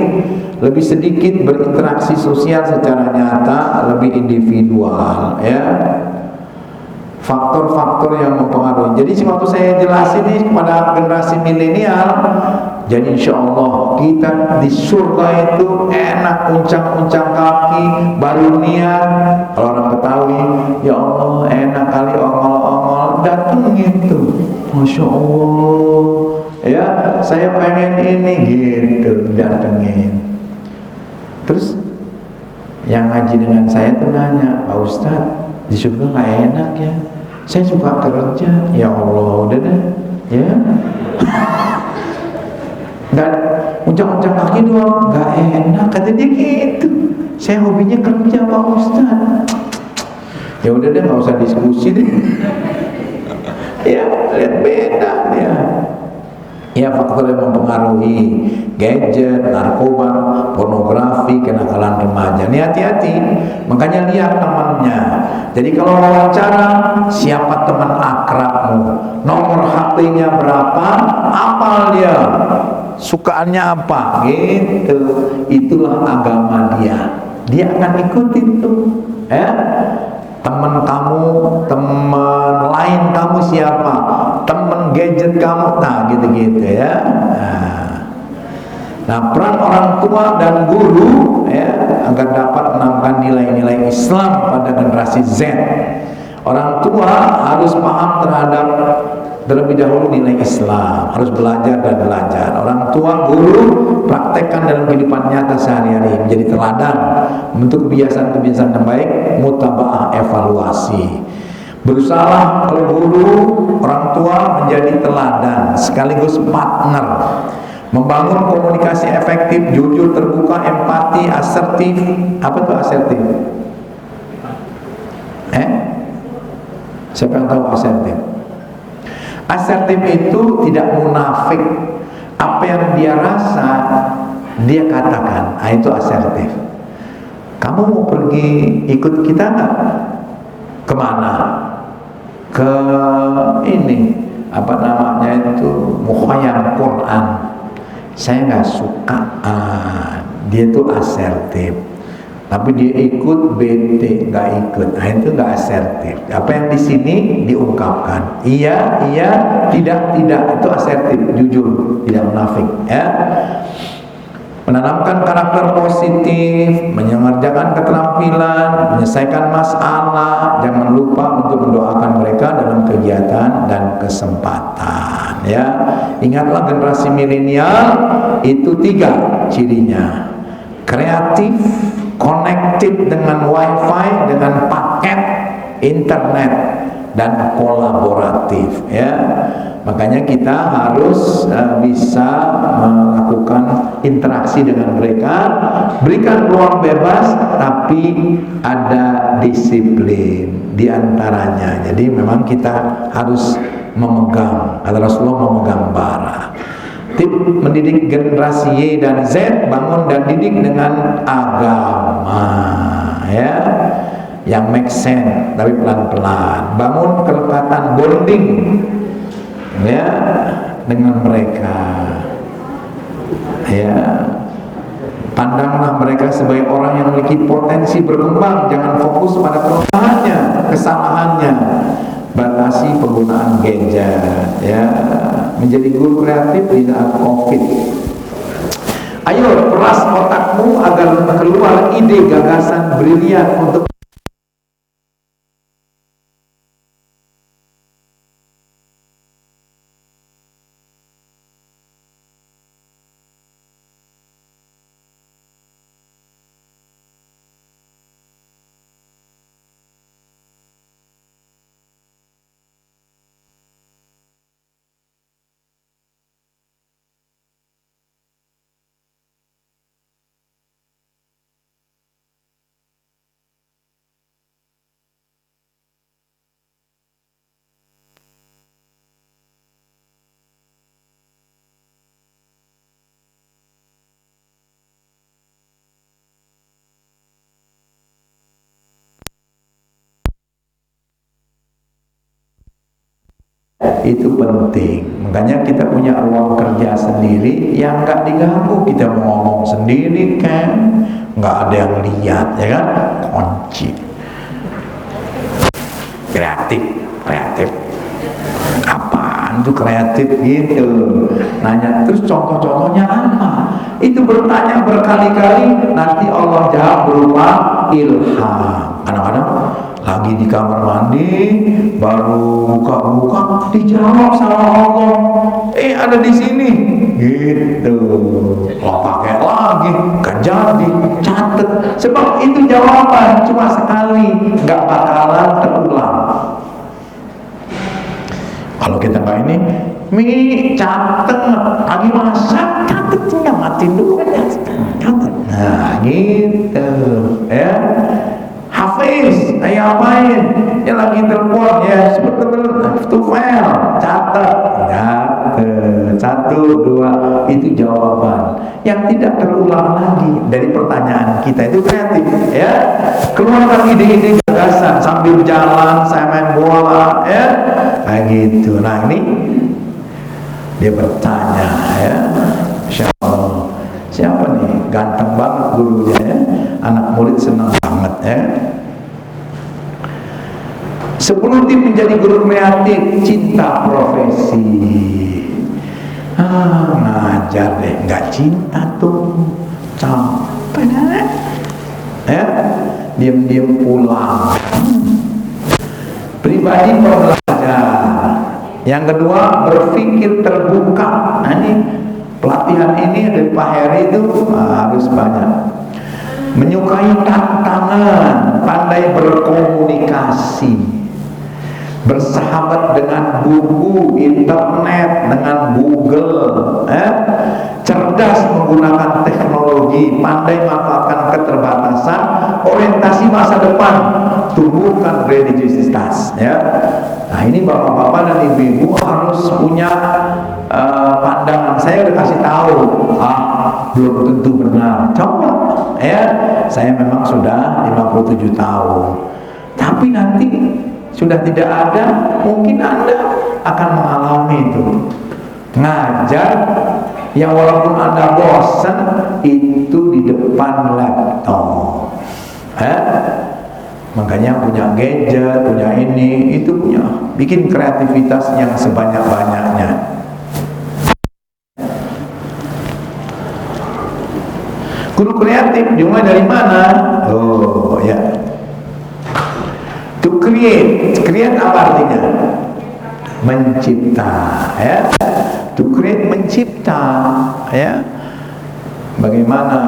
lebih sedikit berinteraksi sosial secara nyata, lebih individual, faktor-faktor yang mempengaruhi. Jadi waktu saya jelasin ini kepada generasi milenial, jadi insya Allah kita di surga itu enak, uncang-uncang kaki, baru niat. Kalau orang ketahui, ya Allah enak kali ongol-ongol, datengin tuh, Masya Allah, ya saya pengen ini gitu, datengin. Terus yang ngaji dengan saya tuh nanya, Pak Ustadz, di surga nggak enak ya? Saya suka kerja. Ya Allah, udah deh, ya. Dan uncang-uncang kaki doang nggak enak, kata dia gitu. Saya hobinya kerja, Pak Ustadz. Ya udah deh, nggak usah diskusi deh. Ya lihat beda ya. Ya, faktor yang mempengaruhi gadget, narkoba, pornografi, kenakalan remaja. Ini hati-hati. Makanya lihat temannya. Jadi kalau wawancara, siapa teman akrabmu, nomor HP-nya berapa, apal dia, sukaannya apa, gitu. Itulah agama dia. Dia akan ikutin tuh. Teman kamu, teman lain kamu siapa, teman gadget kamu, nah gitu-gitu ya. Nah, peran orang tua dan guru agar dapat menanamkan nilai-nilai Islam pada generasi Z. Orang tua harus paham terhadap terlebih dahulu nilai Islam, harus belajar dan belajar. Orang tua, guru, praktekkan dalam kehidupan nyata sehari-hari, menjadi teladan, bentuk kebiasaan-kebiasaan yang baik, mutabaah, evaluasi. Berusaha kalau guru, orang tua menjadi teladan, sekaligus partner, membangun komunikasi efektif, jujur, terbuka, empati, asertif. Apa tuh asertif? Siapa yang tahu asertif? Asertif itu tidak munafik. Apa yang dia rasa, dia katakan. Nah, itu asertif. Kamu mau pergi ikut kita nggak? Kemana? Ke ini, apa namanya itu, mukhayyam Quran. Saya nggak suka. Dia itu asertif. Tapi dia ikut, bete, nggak ikut. Nah, itu nggak asertif. Apa yang di sini diungkapkan, iya, tidak, itu asertif, jujur, tidak munafik. Menanamkan karakter positif, mengerjakan keterampilan, menyelesaikan masalah. Jangan lupa untuk mendoakan mereka dalam kegiatan dan kesempatan. Ingatlah generasi milenial itu 3 cirinya: kreatif, connected dengan wifi, dengan paket internet, dan kolaboratif. Makanya kita harus bisa melakukan interaksi dengan mereka, berikan ruang bebas, tapi ada disiplin di antaranya. Jadi memang kita harus memegang, kata Rasulullah, memegang bara. Tip mendidik generasi Y dan Z, bangun dan didik dengan agama, yang make sense tapi pelan-pelan. Bangun kelekatan, bonding, dengan mereka. Ya, pandanglah mereka sebagai orang yang memiliki potensi berkembang, jangan fokus pada kelemahannya, kesalahannya. Batasi penggunaan gadget, ya. Menjadi guru kreatif di saat COVID. Ayo peras otakmu agar keluar ide gagasan brilian untuk itu penting. Makanya kita punya ruang kerja sendiri yang nggak diganggu. Kita mau ngomong sendiri kan, nggak ada yang lihat, ya kan? Kunci. Kreatif. Apaan tuh kreatif gitu? Nanya terus contoh-contohnya apa? Itu bertanya berkali-kali, nanti Allah jawab berupa ilham. Kadang-kadang lagi di kamar mandi, baru buka-buka, dijawab sama Allah. Ada di sini, gitu. Lo pakai lagi, kan jadi, catet. Sebab itu jawaban cuma sekali, nggak bakalan terulang. Kalau kita nggak ini, catet, lagi masak, catet, tinggal matiin dulu kan, catet. Nah, gitu, ya. Hafiz, ayo apain? Ya lagi telepon, ya sebentar to file, catat, satu, dua, itu jawaban yang tidak terulang lagi dari pertanyaan kita. Itu kreatif, ya. Keluarkan ide-ide gagasan sambil jalan, saya main bola, ya, kayak gitu. Nah ini dia bertanya, ya, Masya Allah, siapa nih? Ganteng banget gurunya, ya. Anak murid senang banget, ya. 10 tip menjadi guru kreatif. Cinta profesi. Ngajar deh, nggak cinta tuh, capek deh, ya. Diam-diam pulang. Pribadi pembelajar. Yang kedua, berpikir terbuka. Nah, ini pelatihan ini dari Pak Heri itu harus banyak. Menyukai tantangan, pandai berkomunikasi, bersahabat dengan buku, internet, dengan Google, cerdas menggunakan teknologi, pandai manfaatkan keterbatasan, orientasi masa depan, tumbuhkan religiusitas, ya. Nah ini bapak-bapak dan ibu-ibu harus punya pandangan. Saya udah kasih tahu, belum tentu benar. Coba, ya. Saya memang sudah 57 tahun, tapi nanti sudah tidak ada, mungkin Anda akan mengalami itu. Ngajar yang walaupun Anda bosan itu di depan laptop, makanya punya gadget, punya ini, itu punya bikin kreativitas yang sebanyak-banyaknya. Guru kreatif dimulai dari mana? Oh ya, to create. Create apa artinya? Mencipta, ya. To create, mencipta, ya. Bagaimana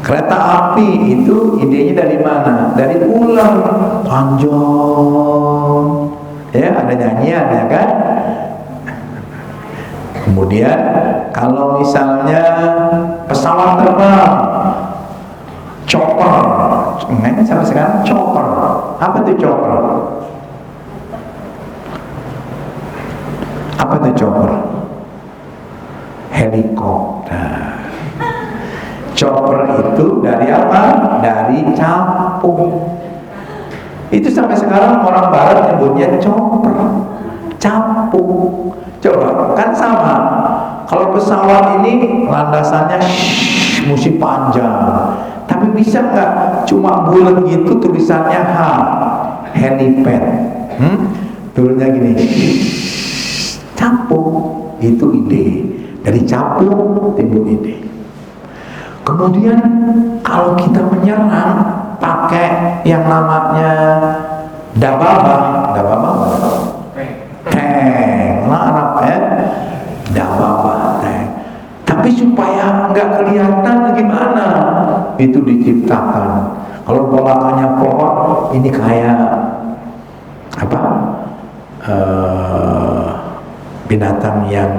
kereta api itu idenya dari mana? Dari ulang, panjang, ya, ada nyanyian, ya kan? Kemudian kalau misalnya pesawat terbang, chopper, namanya sampai sekarang chopper. Apa itu chopper? Apa itu chopper? Helikopter. Chopper itu dari apa? Dari capung. Itu sampai sekarang orang barat nyebutnya chopper. capung. Coba kan sama. Kalau pesawat ini landasannya mesti panjang, tapi bisa nggak cuma bulat gitu tulisannya helipad, turunnya gini, capung. Itu ide. Dari capung timbul ide. Kemudian kalau kita menyerang pakai yang namanya dababah tank, Arab ya, dababah tank. Tapi supaya nggak kelihatan gimana, itu diciptakan. Kalau bolakannya pohon, ini kayak apa? Binatang yang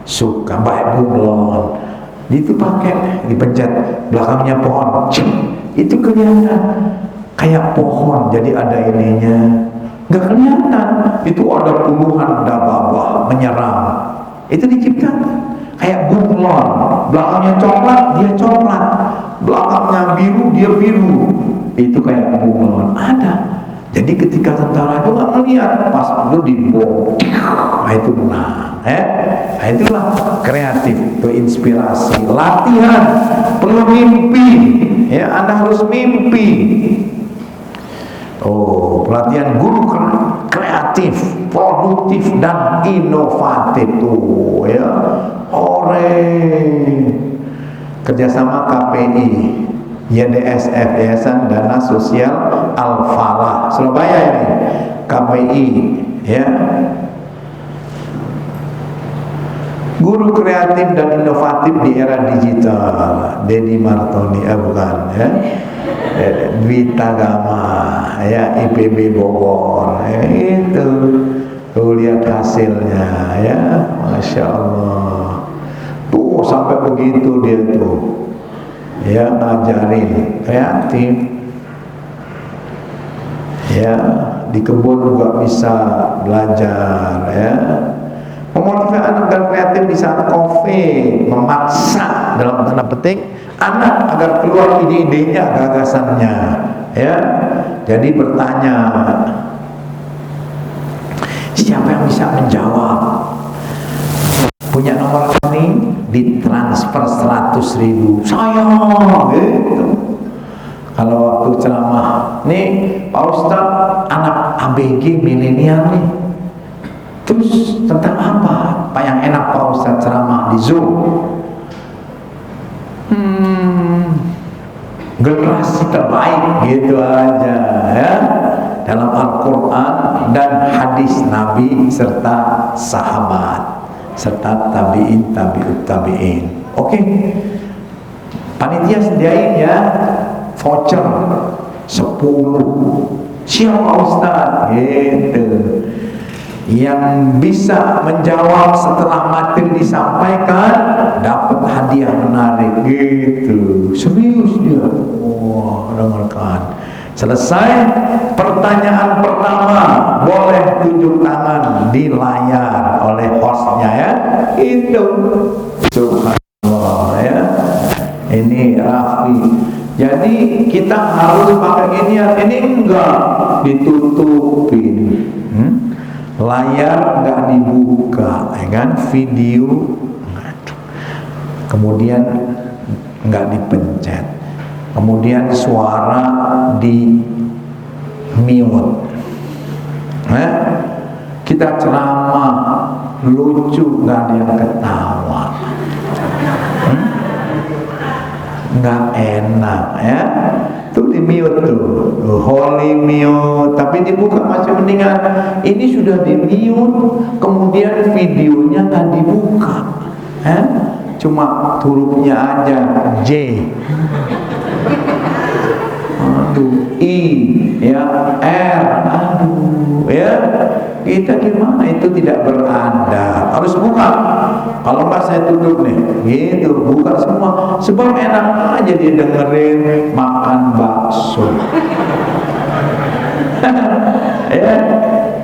suka baik bunglon, itu pakai dipencet belakangnya pohon, itu kelihatan kayak pohon, jadi ada ininya, nggak kelihatan. Itu ada puluhan dababah menyerang, itu diciptakan kayak bunglon, belakangnya coklat dia coklat, belakangnya biru dia biru, itu kayak bunglon ada. Jadi ketika tentara itu nggak melihat, pas itu dibom, itu menang. Nah, itulah kreatif, itu inspirasi, latihan, perlu mimpi. Ya, Anda harus mimpi. Oh, pelatihan guru kreatif, produktif dan inovatif tuh, ya. Ore, kerjasama KPI, YDSF, Yayasan Dana Sosial Al-Falah, Surabaya ini, KPI, ya. Guru kreatif dan inovatif di era digital, Dedi Martoni, bukan, ya. Dwi Tagama, ya, IPB Bogor, ya, itu. Tuh lihat hasilnya, ya, Masya Allah. Tuh sampai begitu dia tuh. Ya, ngajarin kreatif, ya, di kebun juga bisa belajar, ya, memotivasi agar kreatif di saat COVID, memaksa dalam tanda petik anak agar keluar ide-idenya, gagasannya, ya. Jadi bertanya, siapa yang bisa menjawab? Punya nomor rekening, ditransfer 100.000, saya gitu. Kalau waktu ceramah, nih Pak Ustadz, anak ABG milenial nih, terus tentang apa yang enak Pak Ustadz ceramah di Zoom? Generasi terbaik, gitu aja, ya, dalam Al-Quran dan hadis Nabi serta sahabat serta tabi'in, tabi'ut tabi'in. Oke, panitia sediain ya voucher 10. Siapa Ustaz? Gitu. Yang bisa menjawab setelah materi disampaikan dapat hadiah menarik, gitu. Serius dia. Wah, dengarkan. Selesai pertanyaan pertama, boleh tunjuk tangan di layar oleh hostnya, ya. Itu subhanallah, ya. Ini Raffi. Jadi kita harus pakai ini enggak ditutupin, layar enggak dibuka, ya kan, video kemudian enggak dipencet, kemudian suara di mute. Kita ceramah lucu, nggak ada yang ketawa, nggak enak, ya. Tuh di mute tuh, holy mute, tapi dibuka masih mendingan. Ini sudah di mute, kemudian videonya nggak dibuka, cuma hurufnya aja J, aduh, I, ya, R, aduh, ya. Kita gimana? Itu tidak beradab. Harus buka. Kalau enggak saya tutup nih, gitu, buka semua. Sebab enak aja dia dengerin makan bakso. Ya,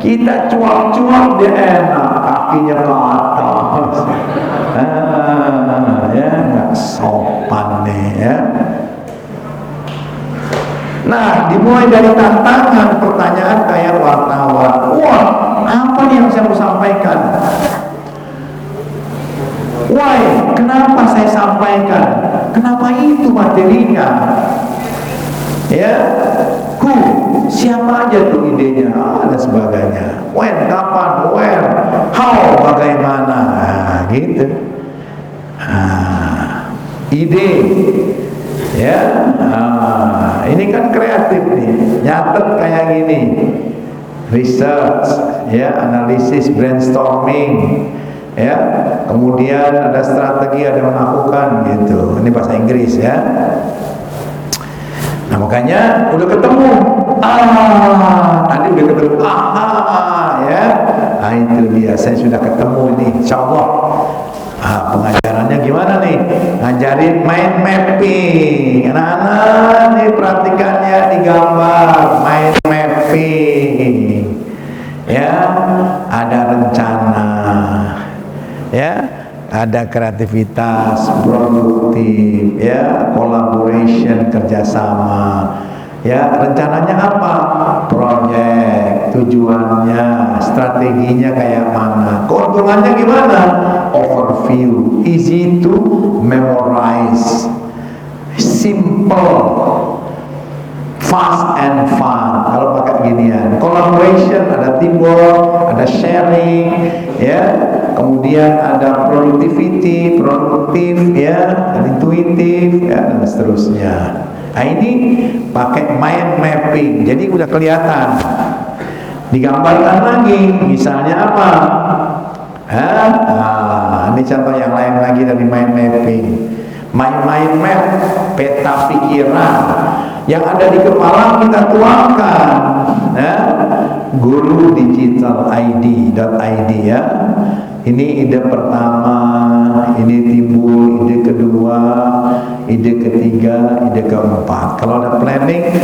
kita cuap-cuap dia enak, kakinya ke atas. Ya, nggak sopan nih, ya. Nah, dimulai dari tantangan pertanyaan kayak wartawan. Wah, apa yang saya mau sampaikan? sampaikan. Kenapa itu materinya? Ya, siapa aja tuh idenya, dan sebagainya. When, kapan, where, how, bagaimana, gitu. Ide, ya. Ini kan kreatif nih, nyatet kayak gini, research, ya, analisis, brainstorming, ya. Kemudian ada strategi, ada melakukan, gitu. Ini bahasa Inggris, ya. Nah, makanya udah ketemu, tadi udah ketemu, ya. Nah, itu dia, saya sudah ketemu ini, insya Allah. Pengajarannya gimana nih? Ngajarin mind mapping. Anak-anak nih perhatikannya di gambar, mind mapping. Ya, ada rencana, ya, ada kreativitas, produktif, ya, collaboration, kerjasama. Ya, rencananya apa? Project, tujuannya, strateginya kayak mana? Keuntungannya gimana? Overview, easy to memorize, simple, fast and fun. Kalau pakai ginian, collaboration, ada teamwork, ada sharing, ya. Kemudian ada productivity, produktif, ya, dan intuitif, ya, dan seterusnya. Nah, ini pakai mind mapping, jadi udah kelihatan. Digambarkan lagi, misalnya apa? Ini contoh yang lain lagi dari mind mapping. Mind map, peta pikiran yang ada di kepala kita tuangkan. Guru Digital ID.id, ya. Ini ide pertama, ini timbul ide kedua, ide ketiga, ide keempat. Kalau ada planning,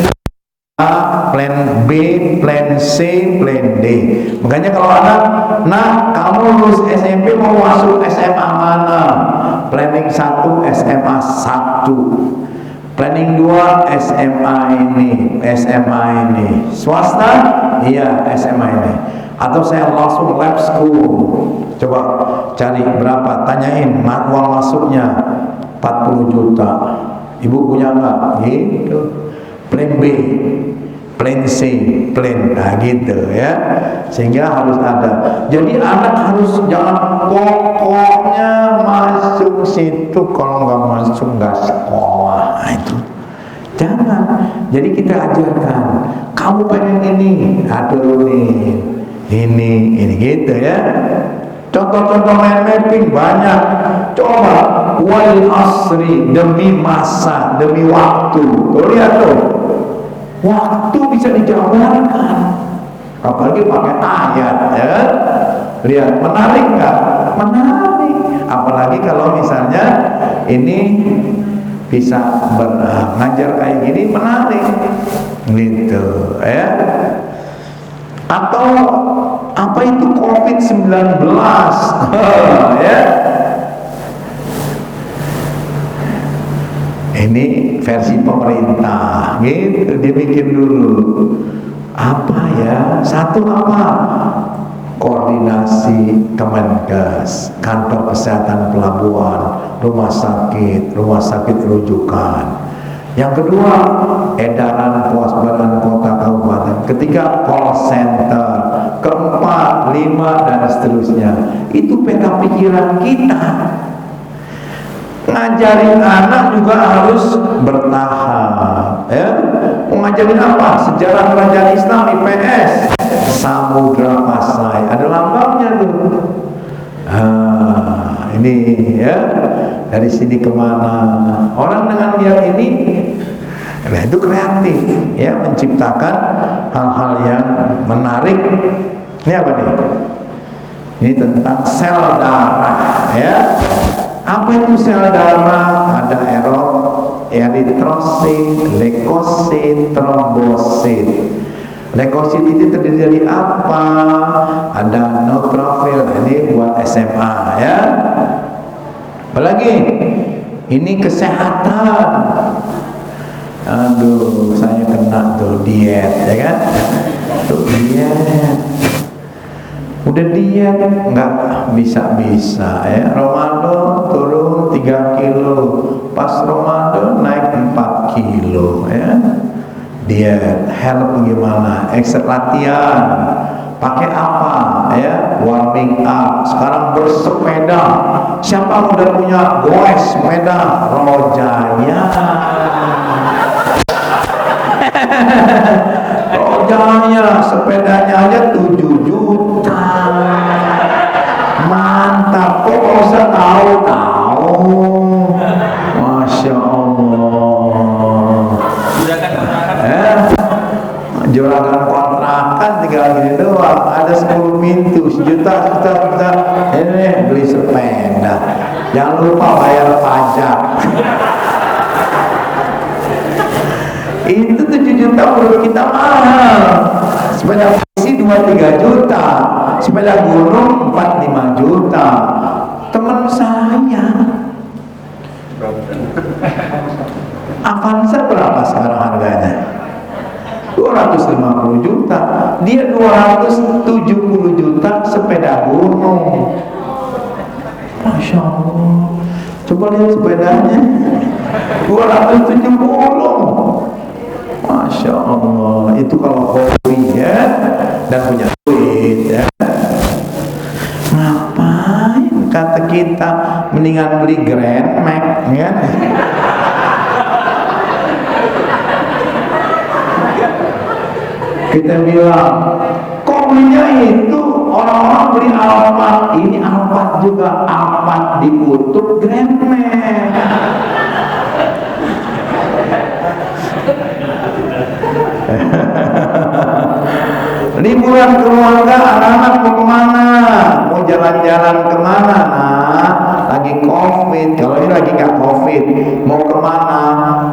A, plan B, plan C, plan D. Makanya kalau anak, nah kamu lulus SMP mau masuk SMA mana? Planning 1 SMA 1, planning 2 SMA ini, SMA ini. Swasta? Iya, SMA ini. Atau saya langsung lab school. Coba cari berapa, tanyain uang masuknya 40 juta. Ibu punya enggak? Gitu. Plan B, plan C, plan, nah gitu, ya. Sehingga harus ada. Jadi anak harus jangan pokoknya masuk situ, kalau nggak masuk nggak sekolah. Nah, itu jangan. Jadi kita ajarkan, kamu pengen ini, aduh nih, ini gitu, ya. Contoh-contoh mind mapping banyak. Coba wal asri, demi masa, demi waktu. Tuh lihat tuh, waktu bisa dijabarkan, apalagi pakai ayat, ya. Lihat, menarik nggak? Menarik. Apalagi kalau misalnya ini bisa ngajar kayak gini, menarik, gitu, ya. Atau apa itu COVID-19? Ya. Ini versi pemerintah, gitu. Dibikin dulu. Apa ya? Satu apa? Koordinasi Kemenkes, kantor kesehatan pelabuhan, rumah sakit rujukan. Yang kedua, edaran kewaspadaan kota kabupaten. Ketiga, call center. Keempat, 5, dan seterusnya. Itu peta pikiran kita. Ngajarin anak juga harus bertahap, ya. Mengajarin apa? Sejarah kerajaan Islam IPS, Samudra Pasai, ada lambangnya tuh. Ini, ya, dari sini kemana? Orang dengan lihat ini, nah itu kreatif, ya, menciptakan hal-hal yang menarik. Ini apa nih? Ini tentang sel darah, ya. Apa itu sel darah? Ada eritrosit, leukosit, trombosit. Leukosit itu terdiri dari apa? Ada neutrofil. Ini buat SMA, ya. Apalagi ini kesehatan. Aduh, saya kena tuh diet, ya kan? Tuh diet. Udah diet nggak bisa, ya. Ramadan turun turun 3 kilo, pas Ramadan naik 4 kilo ya. Dia health gimana? Latihan pakai apa ya? Warming up. Sekarang bersepeda. Siapa udah punya goes sepeda? Rojaya. Rojaya sepedanya aja 7 juta. Mantap, kok nggak usah tahu. Masya Allah. Juragan kontrakan tinggal gini doang, ada 10 pintu, sejuta. Ini beli sepeda. Jangan lupa bayar pajak. Itu 7 juta menurut kita mahal. Sepeda isi 2-3 juta, sepeda gunung 4-5 juta. Teman saya Avanza berapa sekarang harganya? 250 juta. Dia 270 juta sepeda gunung. Masya Allah. Coba lihat sepedanya 270. Masya Allah. Itu kalau hobi ya, dan punya duit ya. Ngapain kata kita, mendingan beli Grand Max ya. Kita bilang, kok belinya itu, orang-orang beli Alphard. Ini Alphard juga, Alphard dikutuk Grand Max. Liburan keluarga, anak-anak mau kemana? Mau jalan-jalan kemana? Nah, lagi COVID. Kalau ini lagi nggak COVID, mau kemana?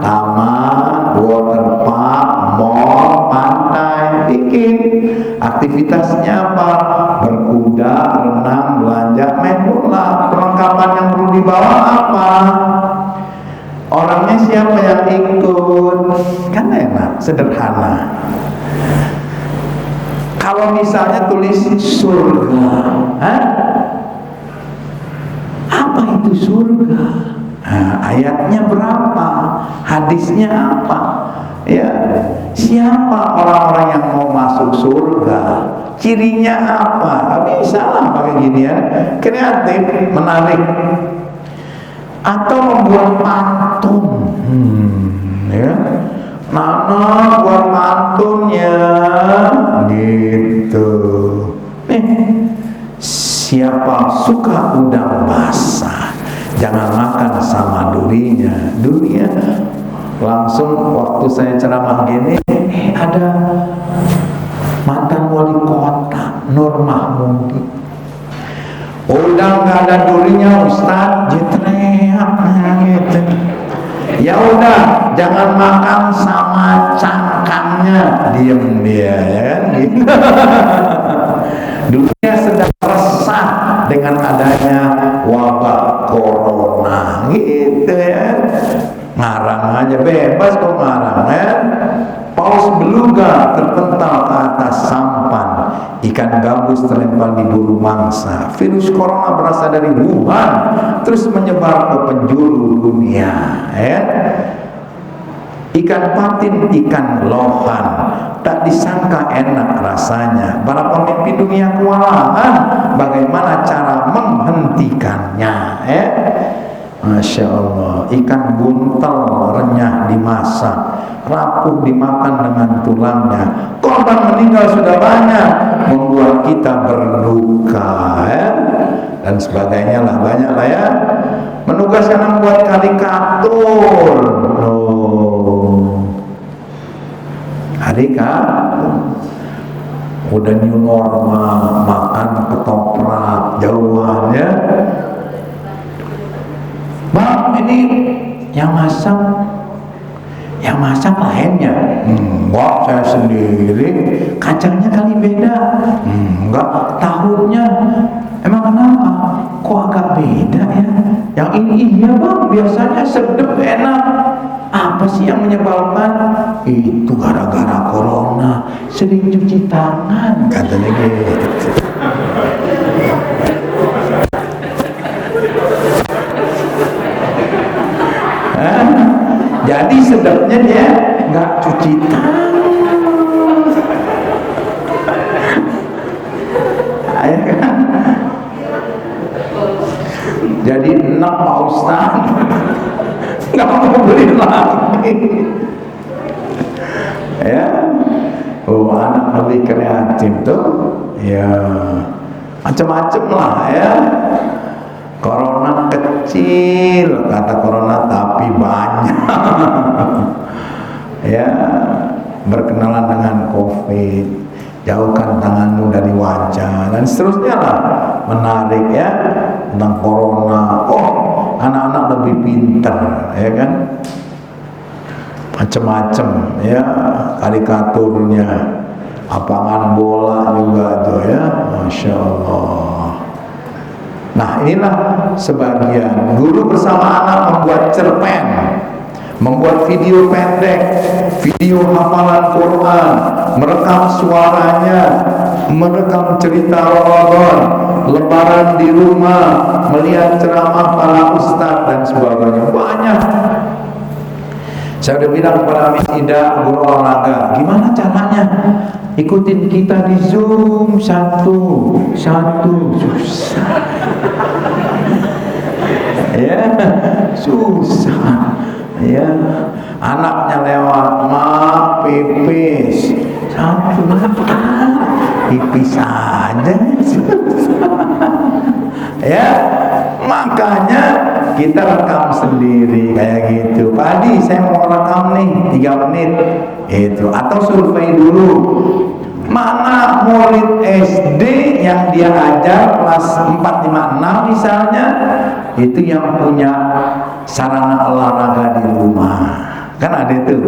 Taman, waterpark, mall, pantai. Bikin aktivitasnya apa? Berkuda, renang, belanja, main bola. Perlengkapan yang perlu dibawa apa? Orangnya siapa yang ikut? Kan enak, sederhana. Kalau misalnya tulis surga, apa itu surga? Ayatnya berapa? Hadisnya apa? Ya, siapa orang-orang yang mau masuk surga? Cirinya apa? Gak bisa lah pakai ginian. Kreatif, menarik. Atau membuat pantun, ya. Nana buat pantunnya gitu. Siapa suka udang basah, jangan makan sama durinya. Durinya langsung waktu saya ceramah gini, ada mantan wali kota Nur Mahmudi. Udang gak ada durinya Ustaz, jetreak gitu. Ya udah, jangan makan sama cangkangnya, diem dia ya gitu. Dunia sedang resah dengan adanya wabah corona gitu ya. Ngarang aja bebas kok ngarang ya. Paus beluga terpental ke atas sampan, ikan gabus terlempar di bulu mangsa. Virus corona berasal dari Wuhan, terus menyebar ke penjuru dunia ya. Ikan patin, ikan lohan, tak disangka enak rasanya. Para pemimpin dunia kewalahan bagaimana cara menghentikannya ya. Masya Allah. Ikan buntel renyah dimasak, rapuh dimakan dengan tulangnya. Korban meninggal sudah banyak, membuat kita berduka ya. Dan sebagainya lah, banyak lah ya. Menugaskan membuat karikatur. Karikatur. Udah new normal, makan ketoprak jauhan ya. Bang, ini yang masak lainnya. Enggak, saya sendiri. Kacangnya kali beda. Enggak, tahunya. Emang kenapa? Kok agak beda ya? Yang ini iya bang, biasanya sedap enak. Apa sih yang menyebabkan? Itu gara-gara corona, sering cuci tangan, katanya gitu. Jadi sedapnya dia nggak cuci tangan. Ya kan? Jadi enak Pak Ustaz, nggak mau beli lagi. Ya, oh anak lebih kreatif tuh, ya macam-macam lah ya. Corona kecil, kata corona, tapi banyak. Ya, berkenalan dengan COVID, jauhkan tanganmu dari wajah, dan seterusnya lah. Menarik ya tentang corona. Oh, anak-anak lebih pintar, ya kan? Macam-macam ya karikaturnya, lapangan bola juga tuh ya, masya Allah. Nah inilah sebagian. Guru bersama anak membuat cerpen, membuat video pendek, video hafalan Quran, merekam suaranya, merekam cerita Ramadan, lebaran di rumah, melihat ceramah para ustadz dan sebagainya. Banyak. Saya udah bilang kepada Miss Ida, guru olahraga, gimana caranya? Ikutin kita di Zoom satu susah. Ya, susah. Ya, anaknya lewat, mak pipis satu, pipis aja. Ya, makanya kita rekam sendiri kayak gitu. Pak Adi, saya mau rekam nih 3 menit itu, atau survei dulu mana murid SD yang dia ajar kelas 4, 5, 6 misalnya, itu yang punya sarana olahraga di rumah. Kan ada itu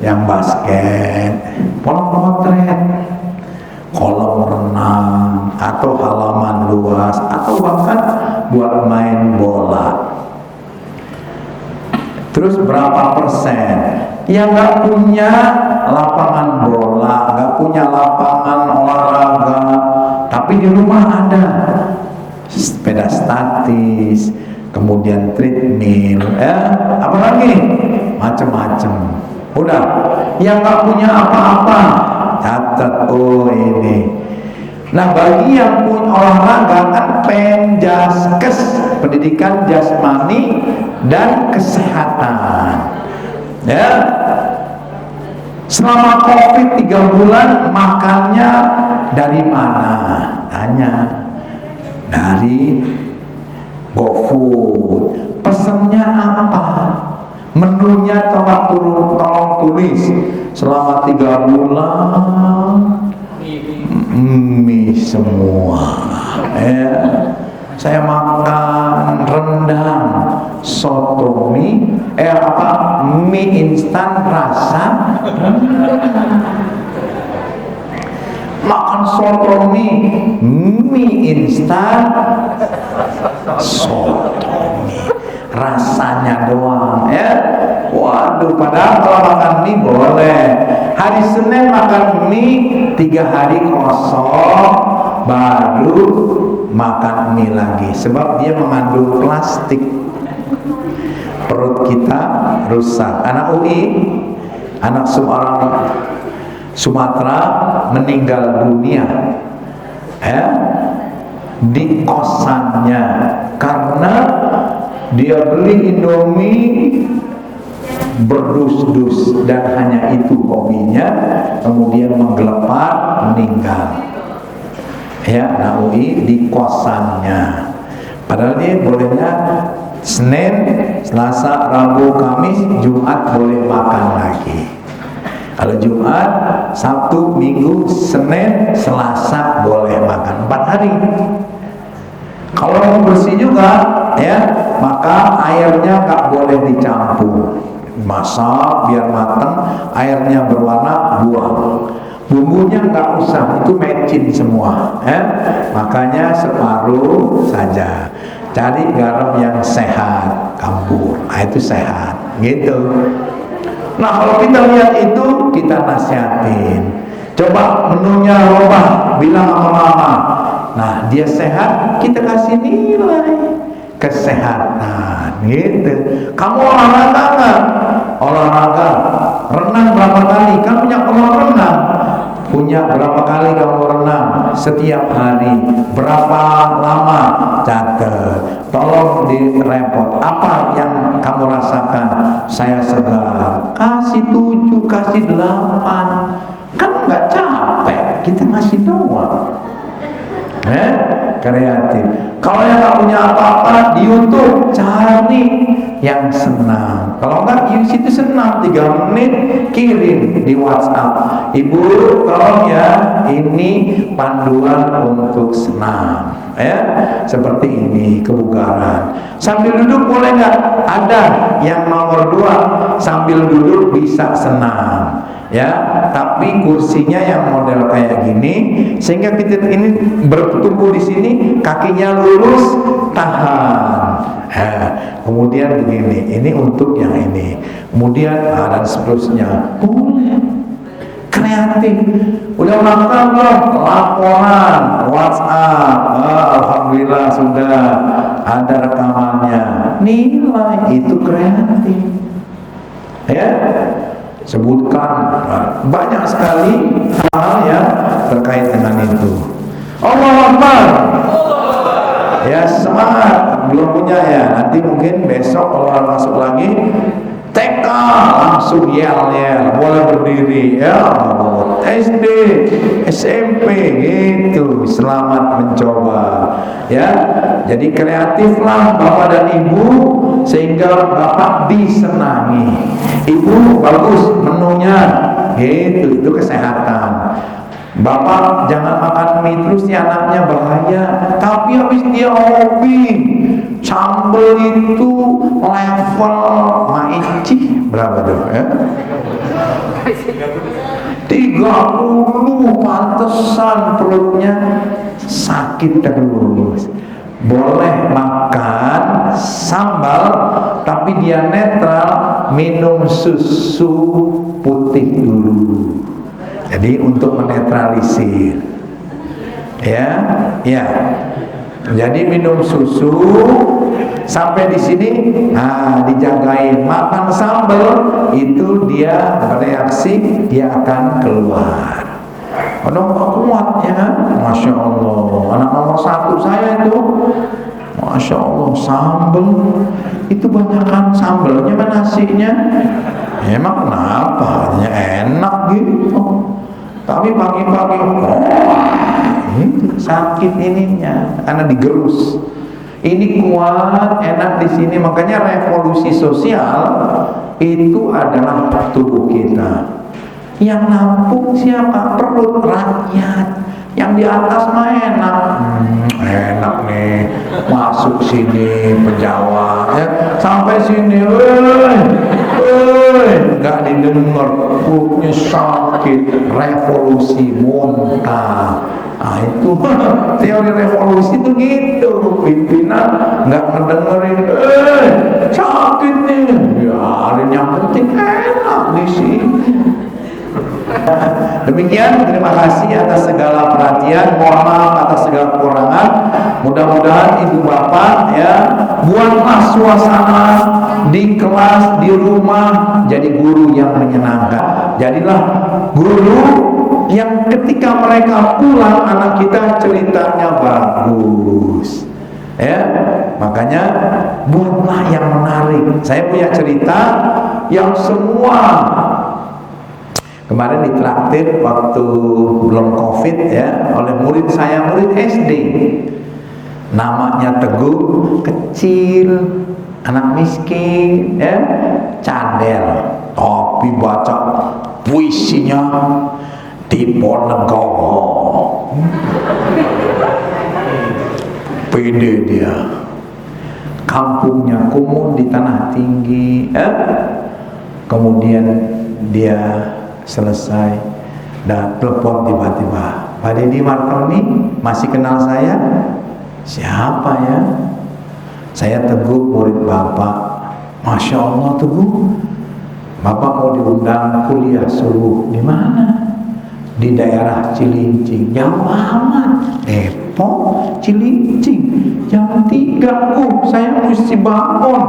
yang basket, potret, kolam renang, atau halaman luas, atau bahkan buat main bola. Terus berapa persen yang nggak punya lapangan bola, nggak punya lapangan olahraga, tapi di rumah ada sepeda statis, kemudian treadmill, ya, apa lagi, macam-macam. Udah, yang nggak punya apa-apa, catat, oh ini. Nah, bagi yang punya olahraga kan Penjaskes, pendidikan jasmani dan kesehatan. Ya, selama COVID 3 bulan makannya dari mana? Tanya. Dari GoFood. Pesannya apa? Menunya tolong tulis. Selama 3 bulan mie semua. Ya. Saya makan rendang, soto mie, mie instan rasa makan soto mie instan, soto mie rasanya doang ya. Waduh, padahal kalau makan mie boleh. Hari Senin makan mie, 3 hari kosong, baru makan mie lagi. Sebab dia mengandung plastik. Perut kita rusak. Anak UI, anak seorang Sumatera meninggal dunia ya, di kosannya karena dia beli Indomie berdus-dus dan hanya itu hobinya, kemudian menggelepar, meninggal ya. Naui di kosannya, padahal dia bolehnya Senin, Selasa, Rabu, Kamis, Jumat boleh makan lagi. Kalau Jumat, Sabtu, Minggu, Senin, Selasa boleh makan 4 hari. Kalau mau bersih juga ya, maka airnya nggak boleh dicampur. Masak biar matang, airnya berwarna, buang. Bumbunya nggak usah, itu mecin semua ya. Makanya separuh saja. Cari garam yang sehat, campur, itu sehat gitu. Nah, kalau kita lihat itu, kita nasihatin. Coba menunya robah, bilang sama mama. Nah, dia sehat, kita kasih nilai kesehatan gitu. Kamu olahraga nggak? olahraga, renang berapa kali? Kan punya kolam renang. Punya berapa kali kamu renang setiap hari? Berapa lama? Catat. Tolong direpot. Apa yang kamu rasakan? Saya segar. Kasih 7, kasih 8. Kan nggak capek. Kita masih doang. Kreatif. Kalau yang nggak punya apa-apa di YouTube cari yang senang. Kalau nggak di situ senang 3 menit kirim di WhatsApp. Ibu tolong ya, ini panduan untuk senang. Seperti ini kebugaran. Sambil duduk boleh nggak? Ada yang nomor 2 sambil duduk bisa senang. Tapi kursinya yang model kayak gini sehingga kita ini bertumbuh di sini, kakinya lurus, tahan. Kemudian begini, ini untuk yang ini. Kemudian dan seterusnya. Boleh. Kreatif. Udah makan belum? Laporan WhatsApp. Alhamdulillah sudah ada rekamannya. Nilai itu kreatif. Sebutkan banyak sekali hal yang terkait dengan itu. Allahu Akbar. Semangat. Belum punya ya. Nanti mungkin besok kalau masuk lagi TK langsung yel-yel, boleh berdiri SD, SMP gitu. Selamat mencoba. Jadi kreatiflah Bapak dan Ibu sehingga Bapak disenangi. Ibu bagus menunya, itu kesehatan. Bapak jangan makan mie terus, anaknya bahaya. Tapi habis dia hobi sambel itu level maici berapa tuh 30, pantesan perutnya sakit terus. Boleh makan sambal tapi dia netral, minum susu putih dulu. Jadi untuk menetralisir. Jadi minum susu sampai di sini, dijagain. Makan sambal itu dia bereaksi, dia akan keluar. Kuat ya, Masya Allah. Anak nomor 1 saya itu, Masya Allah, sambal itu banyakan sambalnya mana nasinya. Emang kenapa? Enak gitu. Tapi pagi-pagi sakit ininya karena digerus. Ini kuat, enak di sini. Makanya revolusi sosial itu adalah tubuh kita. Yang nampung siapa? Perut rakyat. Yang di atas mah enak. Enak nih, masuk sini penjawat sampai sini, nggak didengar, perutnya sakit, revolusi muntah. Itu teori revolusi itu gitu. Pimpinan nggak ngedengerin, sakit nih, biarin, yang penting enak di sini. Demikian, terima kasih atas segala perhatian. Mohon maaf atas segala kekurangan. Mudah-mudahan ibu bapak buatlah suasana di kelas, di rumah, jadi guru yang menyenangkan. Jadilah guru yang ketika mereka pulang anak kita ceritanya bagus. Makanya buatlah yang menarik. Saya punya cerita yang semua kemarin ditraktir waktu belum COVID oleh murid saya, murid SD. Namanya Teguh, kecil, anak miskin, cadel, tapi baca puisinya Diponegoro. Pede dia. Kampungnya kumuh di tanah tinggi. Kemudian dia selesai dan telepon tiba-tiba, Pak Deddy Martoni, masih kenal saya? Siapa ya? Saya Teguh, murid Bapak. Masya Allah Teguh, Bapak mau diundang kuliah subuh. Di mana? Di daerah Cilincing. Jauh amat. Depok, Cilincing, jam 3. 3 saya mesti bangun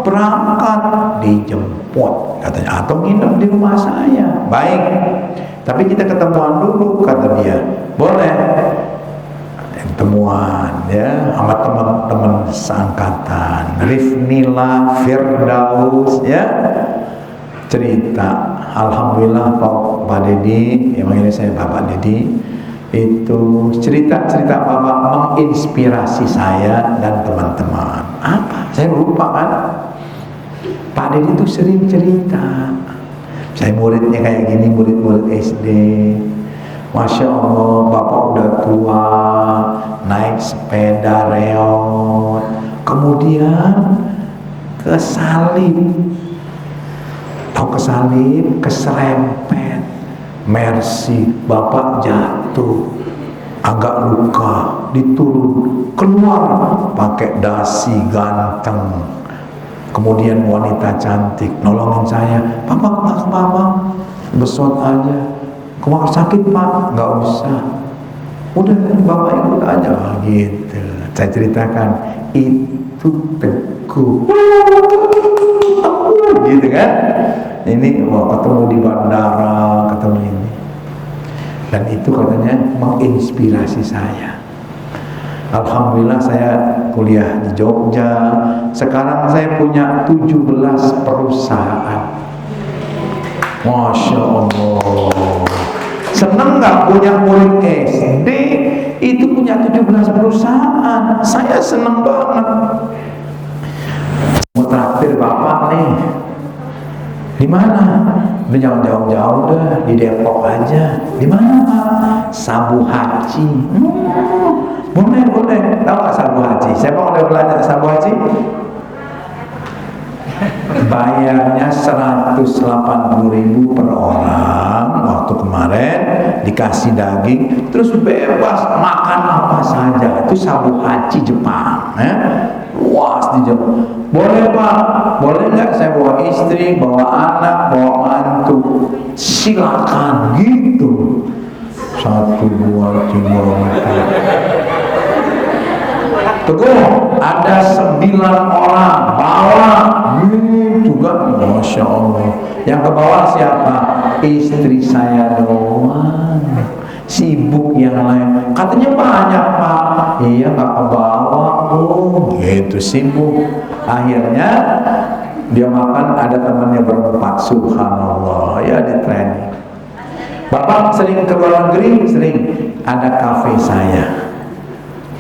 berangkat, dijemput katanya, atau nginep di rumah saya. Baik, tapi kita ketemuan dulu, kata dia. Boleh ketemuan ya sama teman-teman seangkatan, Rifnila, Firdaus ya, cerita. Alhamdulillah Pak Dedi, emang ini saya Bapak Dedi, itu cerita-cerita Bapak menginspirasi saya dan teman-teman. Apa? Saya lupa kan. Pak Dedi itu sering cerita. Saya muridnya kayak gini, murid-murid SD. Masya Allah, Bapak udah tua, naik sepeda reot, kemudian kesalip. Tahu kesalip, keserempet, Mercy, Bapak jatuh, agak luka, diturun, keluar pakai dasi ganteng. Kemudian wanita cantik nolongin saya, Bapak nggak apa-apa, besot aja. Kemana sakit Pak? Nggak usah. Udah Bapak ikut aja gitu. Saya ceritakan itu Teguh. Gitu kan? Ini ketemu di bandara, ketemu ini. Dan itu katanya menginspirasi saya. Alhamdulillah saya kuliah di Jogja. Sekarang saya punya 17 perusahaan. Masya Allah. Seneng gak punya murid SD itu punya 17 perusahaan? Saya seneng banget. Mau traktir Bapak nih. Di mana? Jangan jauh-jauh dah, di Depok aja. Di mana Pak? Sabu Haji. Boleh. Tahu gak Sabu Haji? Siapa udah belajar Sabu Haji? Bayarnya 180.000 per orang. Waktu kemarin dikasih daging, terus bebas makan apa saja. Itu Sabu Haji Jepang ya. Luas di Jepang. Boleh Pak, boleh nggak saya bawa istri, bawa anak, bawa mantu? Silakan gitu. 1, 2, 3, 4. Teguh, ada 9 orang bawa juga, Masya Allah. Yang ke bawah siapa? Istri saya doang. Sibuk yang lain. Katanya banyak Pak. Iya nggak ke bawah. Gitu sibuk. Akhirnya dia makan, ada temannya berempat. Subhanallah, ya di training. Bapak sering ke luar negeri? Sering. Ada kafe saya.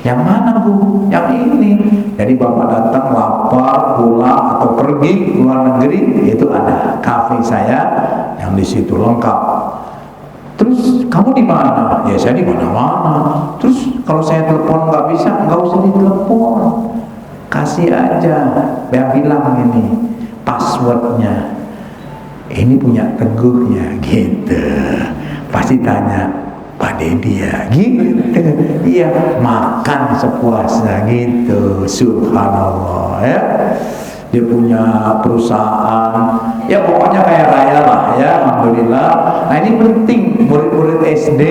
Yang mana Bu? Yang ini. Jadi Bapak datang lapar, pulang atau pergi ke luar negeri, itu ada kafe saya yang di situ lengkap. Terus kamu di mana? Ya saya di mana-mana. Terus kalau saya telepon nggak bisa, nggak usah ditelepon, kasih aja. Dia bilang ini passwordnya, ini punya Teguhnya gitu. Pasti tanya, Pak Dedi ya, gitu. Iya, makan sepuasnya gitu. Subhanallah ya. Dia punya perusahaan, ya pokoknya kayak raya lah ya, alhamdulillah. Nah ini penting, murid-murid SD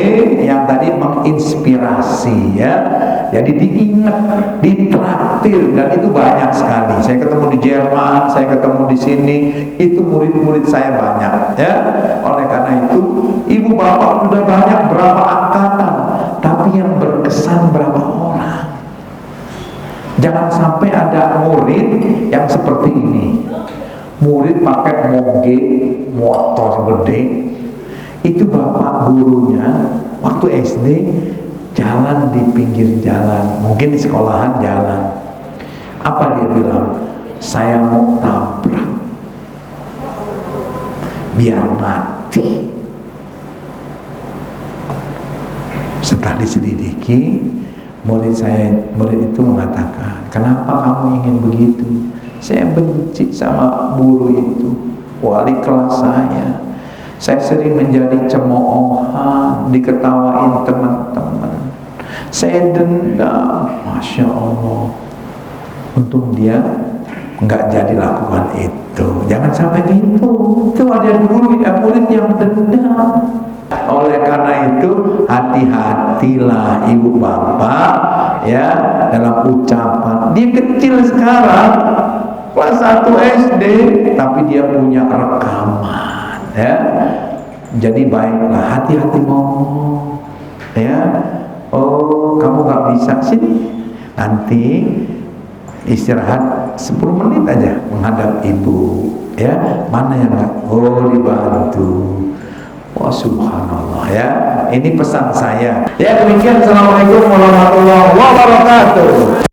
yang tadi menginspirasi ya. Jadi diingat, ditraktir, dan itu banyak sekali. Saya ketemu di Jerman, saya ketemu di sini, itu murid-murid saya banyak ya. Oleh karena itu, ibu bapak sudah banyak berapa angkatan, tapi yang berkesan berapa orang. Jangan sampai ada murid yang seperti ini. Murid pakai moge, motor gede. Itu bapak gurunya waktu SD jalan di pinggir jalan, mungkin di sekolahan jalan. Apa dia bilang? Saya mau tabrak biar mati. Setelah diselidiki, murid itu mengatakan, kenapa kamu ingin begitu? Saya benci sama guru itu, wali kelas saya. Saya sering menjadi cemoohan, diketawain teman-teman. Saya dendam, Masya Allah. Untung dia nggak jadi lakukan itu. Jangan sampai gitu. Itu ada guru, murid yang dendam. Oleh karena itu, hati-hatilah ibu bapak ya, dalam ucapan. Dia kecil sekarang, kelas 1 SD, tapi dia punya rekaman, ya. Jadi baiklah, hati-hati ngomong, ya. Oh, kamu nggak bisa, sini, nanti istirahat 10 menit aja menghadap ibu, ya. Mana yang nggak? Oh, dibantu. Wah, subhanallah, ya. Ini pesan saya. Ya, demikian. Assalamualaikum warahmatullahi wabarakatuh.